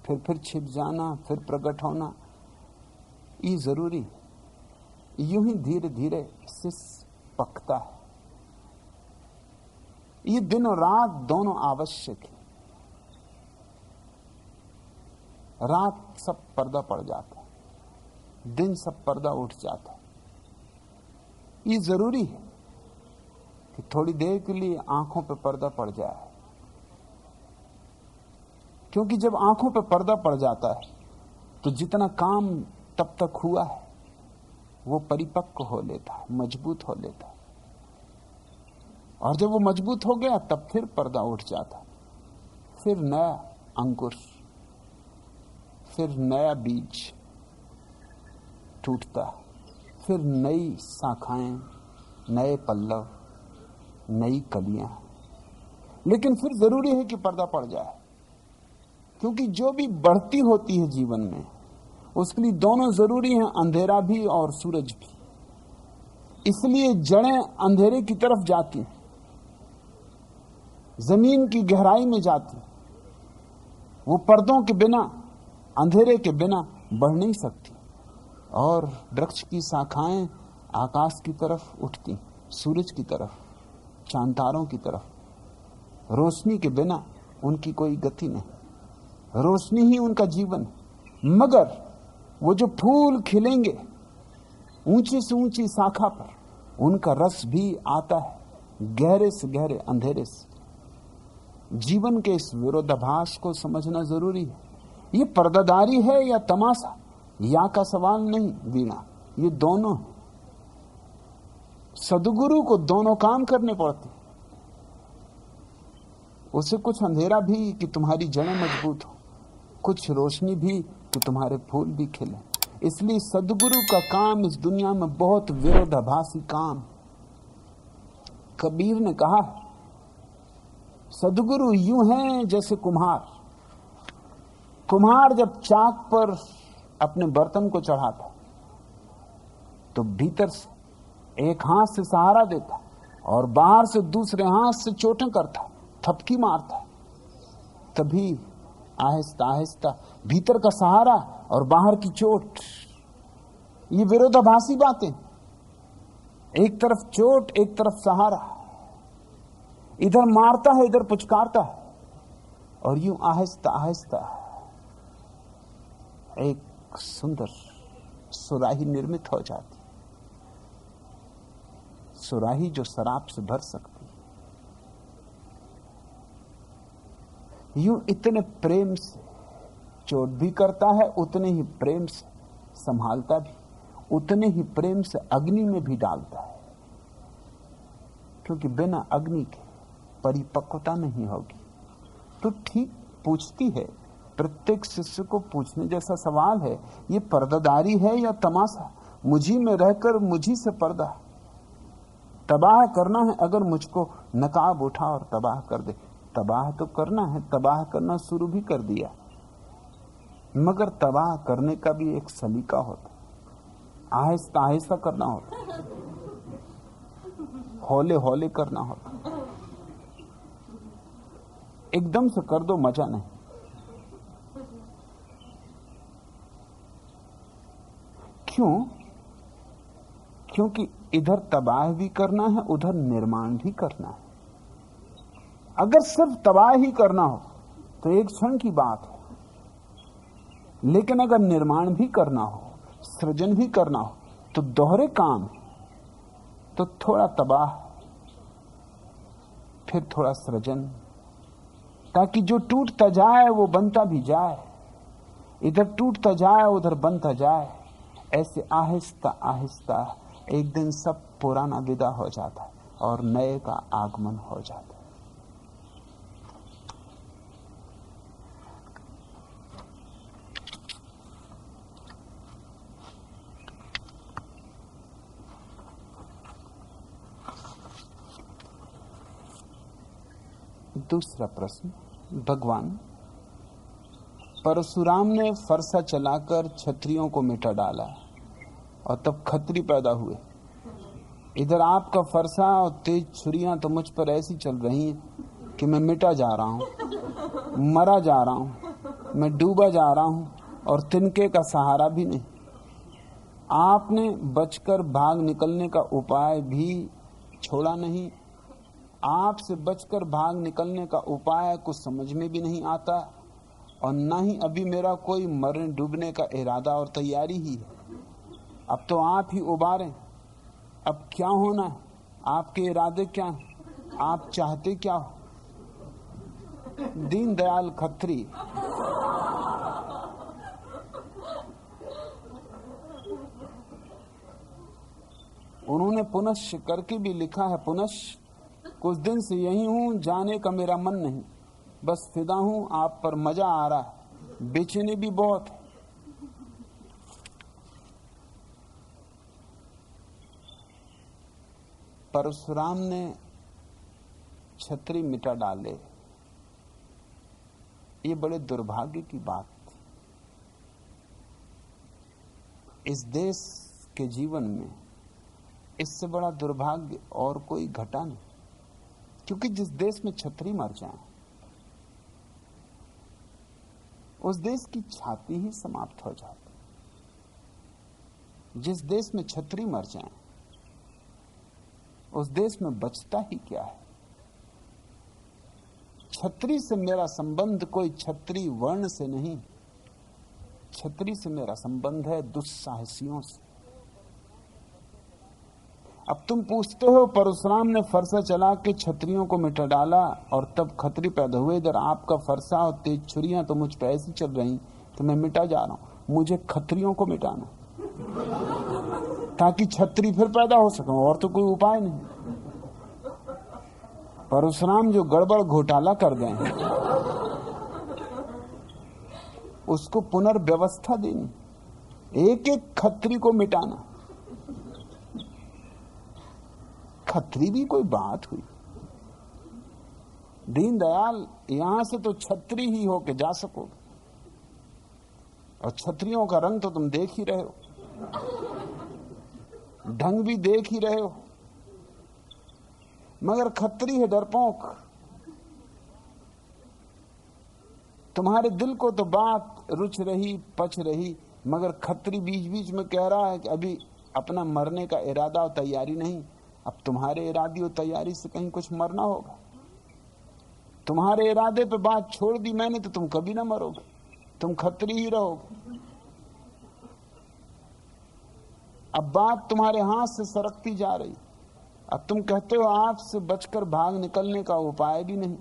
A: फिर छिप जाना, फिर प्रकट होना, ये जरूरी है। यूं ही धीरे धीरे शिष्य पकता है। ये दिन और रात दोनों आवश्यक है। रात सब पर्दा पड़ जाता है, दिन सब पर्दा उठ जाता है। ये जरूरी है कि थोड़ी देर के लिए आंखों पे पर्दा पड़ जाए, क्योंकि जब आंखों पर पर्दा पड़ जाता है तो जितना काम तब तक हुआ है वो परिपक्व हो लेता है, मजबूत हो लेता है। और जब वो मजबूत हो गया तब फिर पर्दा उठ जाता, फिर नया अंकुर, फिर नया बीज टूटता, फिर नई शाखाएं, नए पल्लव, नई कलियां। लेकिन फिर जरूरी है कि पर्दा पड़ जाए, क्योंकि जो भी बढ़ती होती है जीवन में उसके लिए दोनों जरूरी हैं, अंधेरा भी और सूरज भी। इसलिए जड़ें अंधेरे की तरफ जाती, जमीन की गहराई में जाती, वो पर्दों के बिना, अंधेरे के बिना बढ़ नहीं सकती। और वृक्ष की शाखाएं आकाश की तरफ उठती, सूरज की तरफ, चांद तारों की तरफ। रोशनी के बिना उनकी कोई गति नहीं, रोशनी ही उनका जीवन। मगर वो जो फूल खिलेंगे ऊंची से ऊंची शाखा पर, उनका रस भी आता है गहरे से गहरे अंधेरे से। जीवन के इस विरोधाभास को समझना जरूरी है। ये पर्दादारी है या तमाशा, या का सवाल नहीं वीणा, ये दोनों है। सदगुरु को दोनों काम करने पड़ते, उसे कुछ अंधेरा भी कि तुम्हारी जड़ें मजबूत हो, कुछ रोशनी भी कि तुम्हारे फूल भी खिले। इसलिए सदगुरु का काम इस दुनिया में बहुत विरोधाभासी काम। कबीर ने कहा सदगुरु यूं हैं जैसे कुम्हार। कुम्हार जब चाक पर अपने बर्तन को चढ़ाता तो भीतर से एक हाथ से सहारा देता और बाहर से दूसरे हाथ से चोटें करता, थपकी मारता। तभी आहिस्ता आहिस्ता भीतर का सहारा और बाहर की चोट, ये विरोधाभासी बातें। एक तरफ चोट, एक तरफ सहारा, इधर मारता है इधर पुचकारता है, और यूं आहिस्ता आहिस्ता एक सुंदर सुराही निर्मित हो जाती, सुराही जो शराब से भर सकती। यूं इतने प्रेम से चोट भी करता है, उतने ही प्रेम से संभालता भी, उतने ही प्रेम से अग्नि में भी डालता है। क्योंकि बिना अग्नि के परिपक्वता नहीं होगी। तो ठीक पूछती है, प्रत्येक शिष्य को पूछने जैसा सवाल है, ये पर्दादारी है या तमाशा? मुझी में रहकर मुझी से पर्दा तबाह करना है। अगर मुझको नकाब उठा और तबाह कर दे, तबाह तो करना है, तबाह करना शुरू भी कर दिया, मगर तबाह करने का भी एक सलीका होता, आहिस्ता आहिस्ता करना होता, हौले हौले करना होता। एकदम से कर दो, मजा नहीं। क्यों? क्योंकि इधर तबाह भी करना है, उधर निर्माण भी करना है। अगर सिर्फ तबाह ही करना हो तो एक क्षण की बात है, लेकिन अगर निर्माण भी करना हो, सृजन भी करना हो, तो दोहरे काम। तो थोड़ा तबाह, फिर थोड़ा सृजन, ताकि जो टूटता जाए वो बनता भी जाए, इधर टूटता जाए उधर बनता जाए। ऐसे आहिस्ता आहिस्ता एक दिन सब पुराना विदा हो जाता है और नए का आगमन हो जाता है। दूसरा प्रश्न, भगवान परशुराम ने फरसा चलाकर क्षत्रियों को मिटा डाला और तब खत्री पैदा हुए। इधर आपका फरसा और तेज छुरियां तो मुझ पर ऐसी चल रही हैं कि मैं मिटा जा रहा हूं, मरा जा रहा हूं, मैं डूबा जा रहा हूं और तिनके का सहारा भी नहीं। आपने बचकर भाग निकलने का उपाय भी छोड़ा नहीं। आपसे बचकर भाग निकलने का उपाय कुछ समझ में भी नहीं आता, और ना ही अभी मेरा कोई मरने डूबने का इरादा और तैयारी ही है। अब तो आप ही उबारें, अब क्या होना है, आपके इरादे क्या हैं, आप चाहते क्या हो? दीनदयाल खत्री। उन्होंने पुनश्च करके भी लिखा है, पुनश्च कुछ दिन से यही हूं, जाने का मेरा मन नहीं, बस फिदा हूं आप पर, मजा आ रहा है, बेचैनी भी बहुत है। परशुराम ने छतरी मिटा डाले, ये बड़े दुर्भाग्य की बात थी। इस देश के जीवन में इससे बड़ा दुर्भाग्य और कोई घटा नहीं, क्योंकि जिस देश में छतरी मर जाए उस देश की छाती ही समाप्त हो जाती। जिस देश में छतरी मर जाए उस देश में बचता ही क्या है। छतरी से मेरा संबंध कोई छतरी वर्ण से नहीं, छतरी से मेरा संबंध है दुस्साहसियों से। अब तुम पूछते हो परशुराम ने फरसा चला के छतरियों को मिटा डाला और तब खतरी पैदा हुए। इधर आपका फरसा और तेज छुरियां तो मुझ पे ऐसी चल रही तो मैं मिटा जा रहा हूं। मुझे खतरियों को मिटाना ताकि छतरी फिर पैदा हो सके, और तो कोई उपाय नहीं। परशुराम जो गड़बड़ घोटाला कर गए हैं उसको पुनर्व्यवस्था देनी, एक एक खतरी को मिटाना। खतरी भी कोई बात हुई? दीनदयाल, यहां से तो छतरी ही होके जा सकोगे, और छतरियों का रंग तो तुम देख ही रहे हो, ढंग भी देख ही रहे हो, मगर खतरी है डरपोक। तुम्हारे दिल को तो बात रुच रही, पच रही, मगर खतरी बीच बीच में कह रहा है कि अभी अपना मरने का इरादा और तैयारी नहीं। अब तुम्हारे इरादे और तैयारी से कहीं कुछ मरना होगा। तुम्हारे इरादे पे बात छोड़ दी मैंने तो तुम कभी ना मरोगे, तुम खतरी ही रहोगे। अब बात तुम्हारे हाथ से सरकती जा रही। अब तुम कहते हो आपसे बचकर भाग निकलने का उपाय भी नहीं।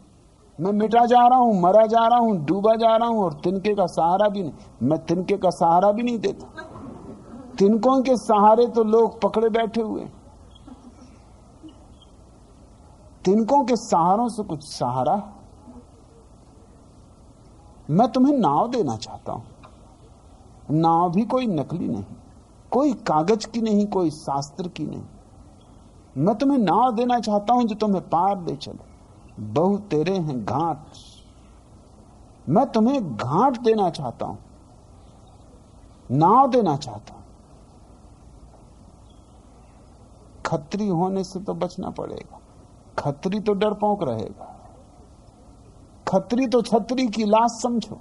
A: मैं मिटा जा रहा हूं, मरा जा रहा हूं, डूबा जा रहा हूं, और तिनके का सहारा भी नहीं। मैं तिनके का सहारा भी नहीं देता। तिनकों के सहारे तो लोग पकड़े बैठे हुए। तिनकों के सहारों से कुछ सहारा? मैं तुम्हें नाव देना चाहता हूं। नाव भी कोई नकली नहीं, कोई कागज की नहीं, कोई शास्त्र की नहीं। मैं तुम्हें नाव देना चाहता हूं जो तुम्हें पार ले चले। बहु तेरे हैं घाट, मैं तुम्हें घाट देना चाहता हूं, नाव देना चाहता हूं। खतरी होने से तो बचना पड़ेगा। खतरी तो डरपोक रहेगा। खतरी तो छतरी की लाश समझो।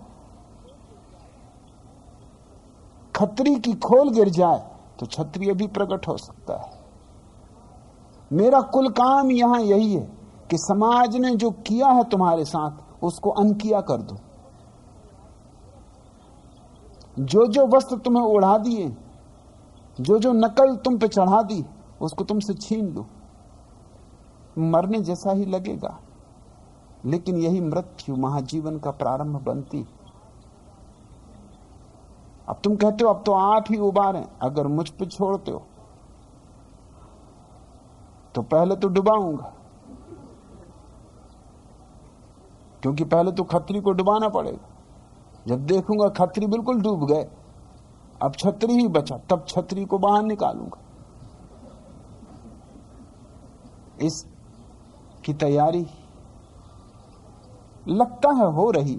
A: खतरी की खोल गिर जाए तो छतरी भी प्रकट हो सकता है। मेरा कुल काम यहां यही है कि समाज ने जो किया है तुम्हारे साथ उसको अनकिया कर दो। जो जो वस्त्र तुम्हें ओढ़ा दिए, जो जो नकल तुम पे चढ़ा दी, उसको तुमसे छीन लो। मरने जैसा ही लगेगा, लेकिन यही मृत्यु महाजीवन का प्रारंभ बनती। अब तुम कहते हो अब तो आप ही उबारें। अगर मुझ पे छोड़ते हो तो पहले तो डुबाऊंगा, क्योंकि पहले तो खतरी को डुबाना पड़ेगा। जब देखूंगा खतरी बिल्कुल डूब गए, अब छतरी ही बचा, तब छतरी को बाहर निकालूंगा। इसकी तैयारी लगता है हो रही,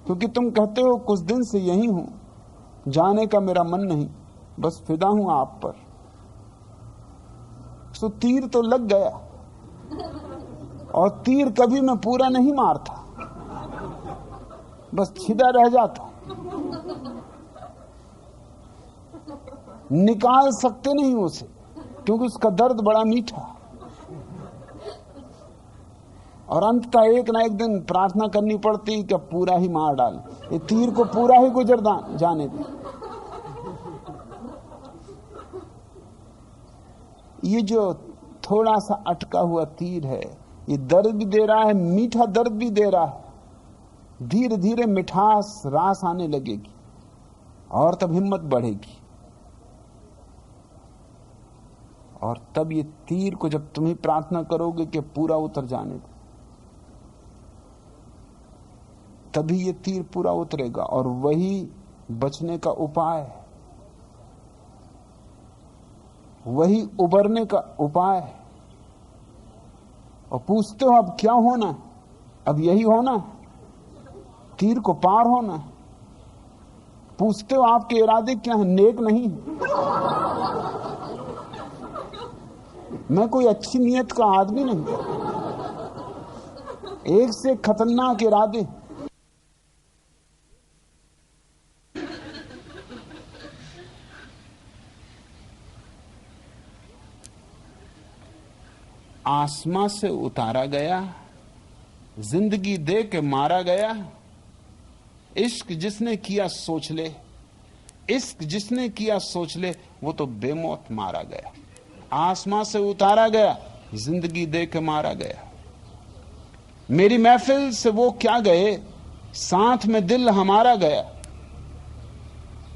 A: क्योंकि तुम कहते हो कुछ दिन से यही हूं, जाने का मेरा मन नहीं, बस फिदा हूं आप पर। तो तीर तो लग गया, और तीर कभी मैं पूरा नहीं मारता, बस छिदा रह जाता। निकाल सकते नहीं उसे, क्योंकि उसका दर्द बड़ा मीठा। और अंततः एक ना एक दिन प्रार्थना करनी पड़ती कि पूरा ही मार डाल, ये तीर को पूरा ही गुजर जाने दे। ये जो थोड़ा सा अटका हुआ तीर है, ये दर्द भी दे रहा है, मीठा दर्द भी दे रहा है, धीरे धीरे मिठास रास आने लगेगी और तब हिम्मत बढ़ेगी। और तब ये तीर को जब तुम ही प्रार्थना करोगे कि पूरा उतर जाने दो, तभी ये तीर पूरा उतरेगा। और वही बचने का उपाय है, वही उबरने का उपाय है। और पूछते हो अब क्या होना है? अब यही होना है, तीर को पार होना है। पूछते हो आपके इरादे क्या हैं? नेक नहीं है। मैं कोई अच्छी नियत का आदमी नहीं, एक से खतरनाक इरादे। आसमां से उतारा गया, जिंदगी दे के मारा गया। इश्क जिसने किया सोच ले, इश्क जिसने किया सोच ले, वो तो बेमौत मारा गया। आसमां से उतारा गया, जिंदगी दे के मारा गया। मेरी महफिल से वो क्या गए, साथ में दिल हमारा गया।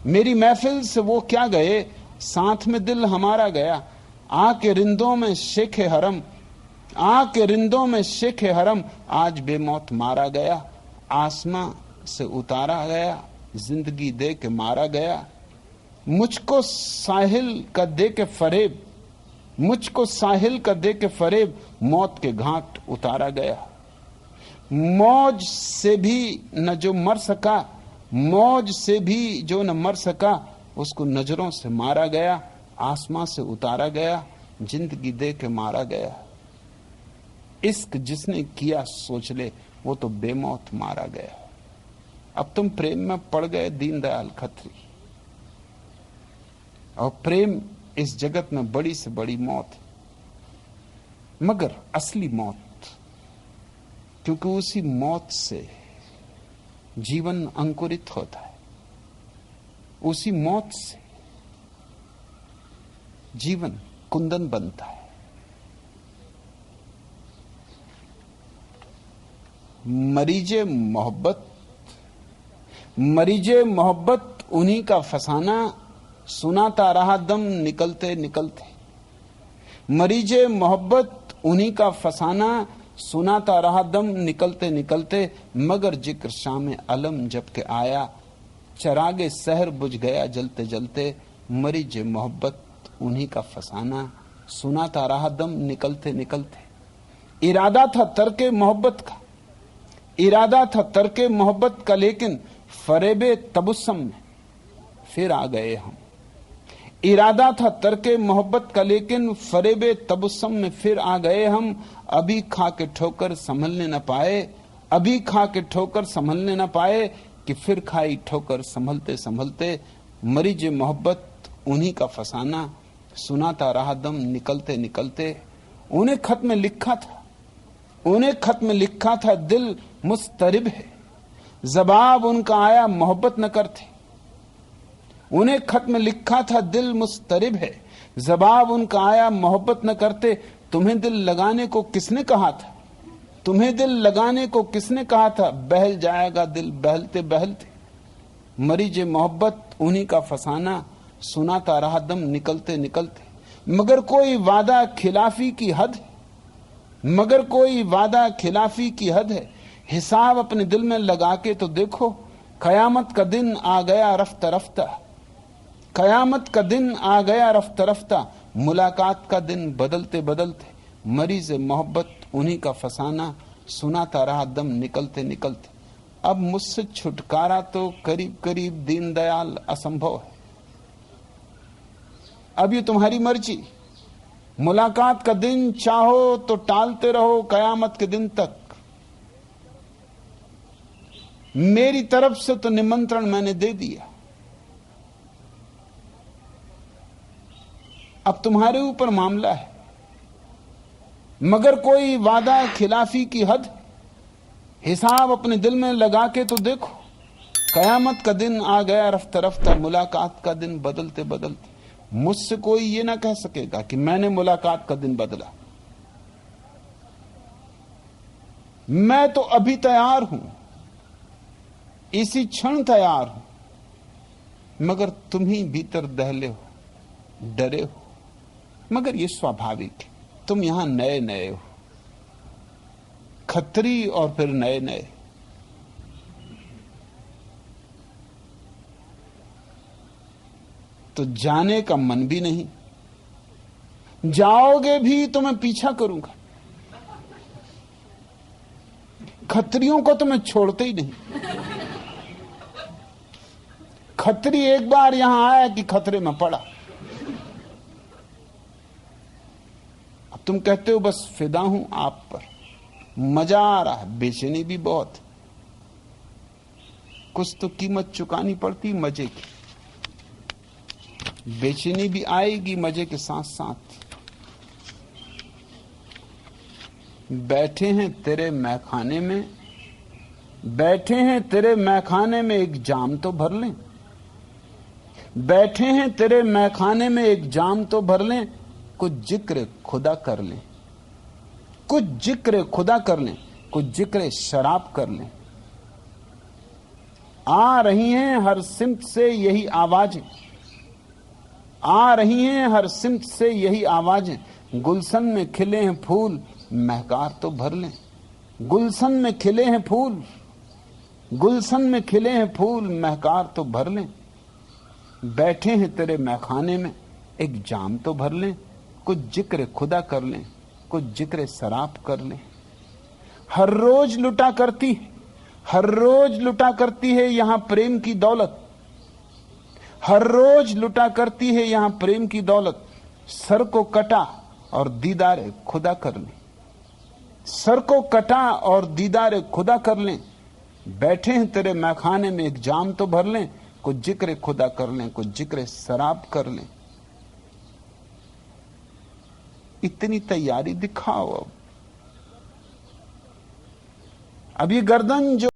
A: मेरी महफिल से वो क्या गए, साथ में दिल हमारा गया। आके रिंदों में शेखे हरम, आके रिंदों में शेखे हरम, आज बेमौत मारा गया। आसमां से उतारा गया, जिंदगी दे के मारा गया। मुझको साहिल का दे के फरेब, मुझको साहिल का दे के फरेब, मौत के घाट उतारा गया। मौज से भी न जो मर सका, मौज से भी जो न मर सका, उसको नजरों से मारा गया। आसमां से उतारा गया, जिंदगी दे के मारा गया। इश्क जिसने किया सोच ले, वो तो बेमौत मारा गया। अब तुम प्रेम में पड़ गए दीनदयाल खत्री, और प्रेम इस जगत में बड़ी से बड़ी मौत है, मगर असली मौत, क्योंकि उसी मौत से जीवन अंकुरित होता है, उसी मौत से जीवन कुंदन बनता है। मरीजे मोहब्बत, मरीजे मोहब्बत उन्हीं का फसाना, सुनाता रहा दम निकलते निकलते। मरीजे मोहब्बत उन्हीं का फसाना, सुनाता रहा दम निकलते निकलते। मगर जिक्र शाम अलम जब के आया, चरागे सहर बुझ गया जलते जलते। मरीजे मोहब्बत उन्हीं का फसाना, सुनाता रहा दम निकलते निकलते। इरादा था तर्के मोहब्बत का, इरादा था तर्के मोहब्बत का, लेकिन फरेबे तबुस्सम में फिर आ गए हम। इरादा था तर्के मोहब्बत का, लेकिन फरेबे तबुस्सम में फिर आ गए हम। अभी खा के ठोकर संभलने न पाए, अभी खा के ठोकर संभलने न पाए, कि फिर खाई ठोकर संभलते संभलते। मरीज मोहब्बत उन्हीं का फसाना, सुनाता रहा दम निकलते निकलते। उन्हें खत में लिखा था, उन्हें खत में लिखा था, दिल मुस्तरिब है, जवाब उनका आया मोहब्बत न करते। उन्हें खत में लिखा था, दिल मुस्तरिब है, जवाब उनका आया मोहब्बत न करते। तुम्हें दिल लगाने को किसने कहा था, तुम्हें दिल लगाने को किसने कहा था, बहल जाएगा दिल बहलते बहलते। मरीजे मोहब्बत उन्हीं का फसाना, सुनाता रहा दम निकलते निकलते। मगर कोई वादा खिलाफी की हद है, मगर कोई वादा खिलाफी की हद है। हिसाब अपने दिल में लगा के तो देखो, कयामत का दिन आ गया रफ्ता रफ्ता, कयामत का दिन आ गया रफ्ता रफ्ता। मुलाकात का दिन बदलते बदलते। मरीज मोहब्बत उन्हीं का फसाना, सुनाता रहा दम निकलते निकलते। अब मुझसे छुटकारा तो करीब करीब दीनदयाल असंभव है। अब ये तुम्हारी मर्जी, मुलाकात का दिन चाहो तो टालते रहो कयामत के दिन तक। मेरी तरफ से तो निमंत्रण मैंने दे दिया, अब तुम्हारे ऊपर मामला है। मगर कोई वादा खिलाफी की हद, हिसाब अपने दिल में लगा के तो देखो, कयामत का दिन आ गया रफ्ता रफ्ता, मुलाकात का दिन बदलते बदलते। मुझसे कोई ये ना कह सकेगा कि मैंने मुलाकात का दिन बदला। मैं तो अभी तैयार हूं, इसी क्षण तैयार हो, मगर तुम ही भीतर दहले हो, डरे हो। मगर ये स्वाभाविक है, तुम यहां नए नए हो, खत्री और फिर नए नए। तो जाने का मन भी नहीं, जाओगे भी तो मैं पीछा करूंगा। खत्रियों को तो मैं छोड़ते ही नहीं। खत्री एक बार यहां आया कि खतरे में पड़ा। अब तुम कहते हो बस फिदा हूं आप पर, मजा आ रहा है, बेचैनी भी बहुत, कुछ तो कीमत चुकानी पड़ती मजे की, बेचैनी भी आएगी मजे के साथ साथ। बैठे हैं तेरे मैखाने में, बैठे हैं तेरे मैखाने में, एक जाम तो भर लें। बैठे हैं तेरे मैखाने में, एक जाम तो भर लें। कुछ जिक्र खुदा कर लें, कुछ जिक्र खुदा कर लें, कुछ जिक्र शराब कर लें। आ रही हैं हर सिमत से यही आवाजें, आ रही हैं हर सिमत से यही आवाजें। गुलशन में खिले हैं फूल, महकार तो भर लें। गुलशन में खिले हैं फूल, गुलशन में खिले हैं फूल, महकार तो भर लें। बैठे हैं तेरे मैखाने में, एक जाम तो भर लें। कुछ जिक्र खुदा कर लें, कुछ जिक्र शराब कर लें। हर रोज लुटा करती, हर रोज लुटा करती है यहां प्रेम की दौलत, हर रोज लुटा करती है यहां प्रेम की दौलत। सर को कटा और दीदार खुदा कर लें, सर को कटा और दीदार खुदा कर लें। बैठे हैं तेरे मैखाने में, एक जाम तो भर लें। कुछ जिक्र खुदा कर लें, कुछ जिक्र शराब कर लें। इतनी तैयारी दिखाओ। अब ये गर्दन जो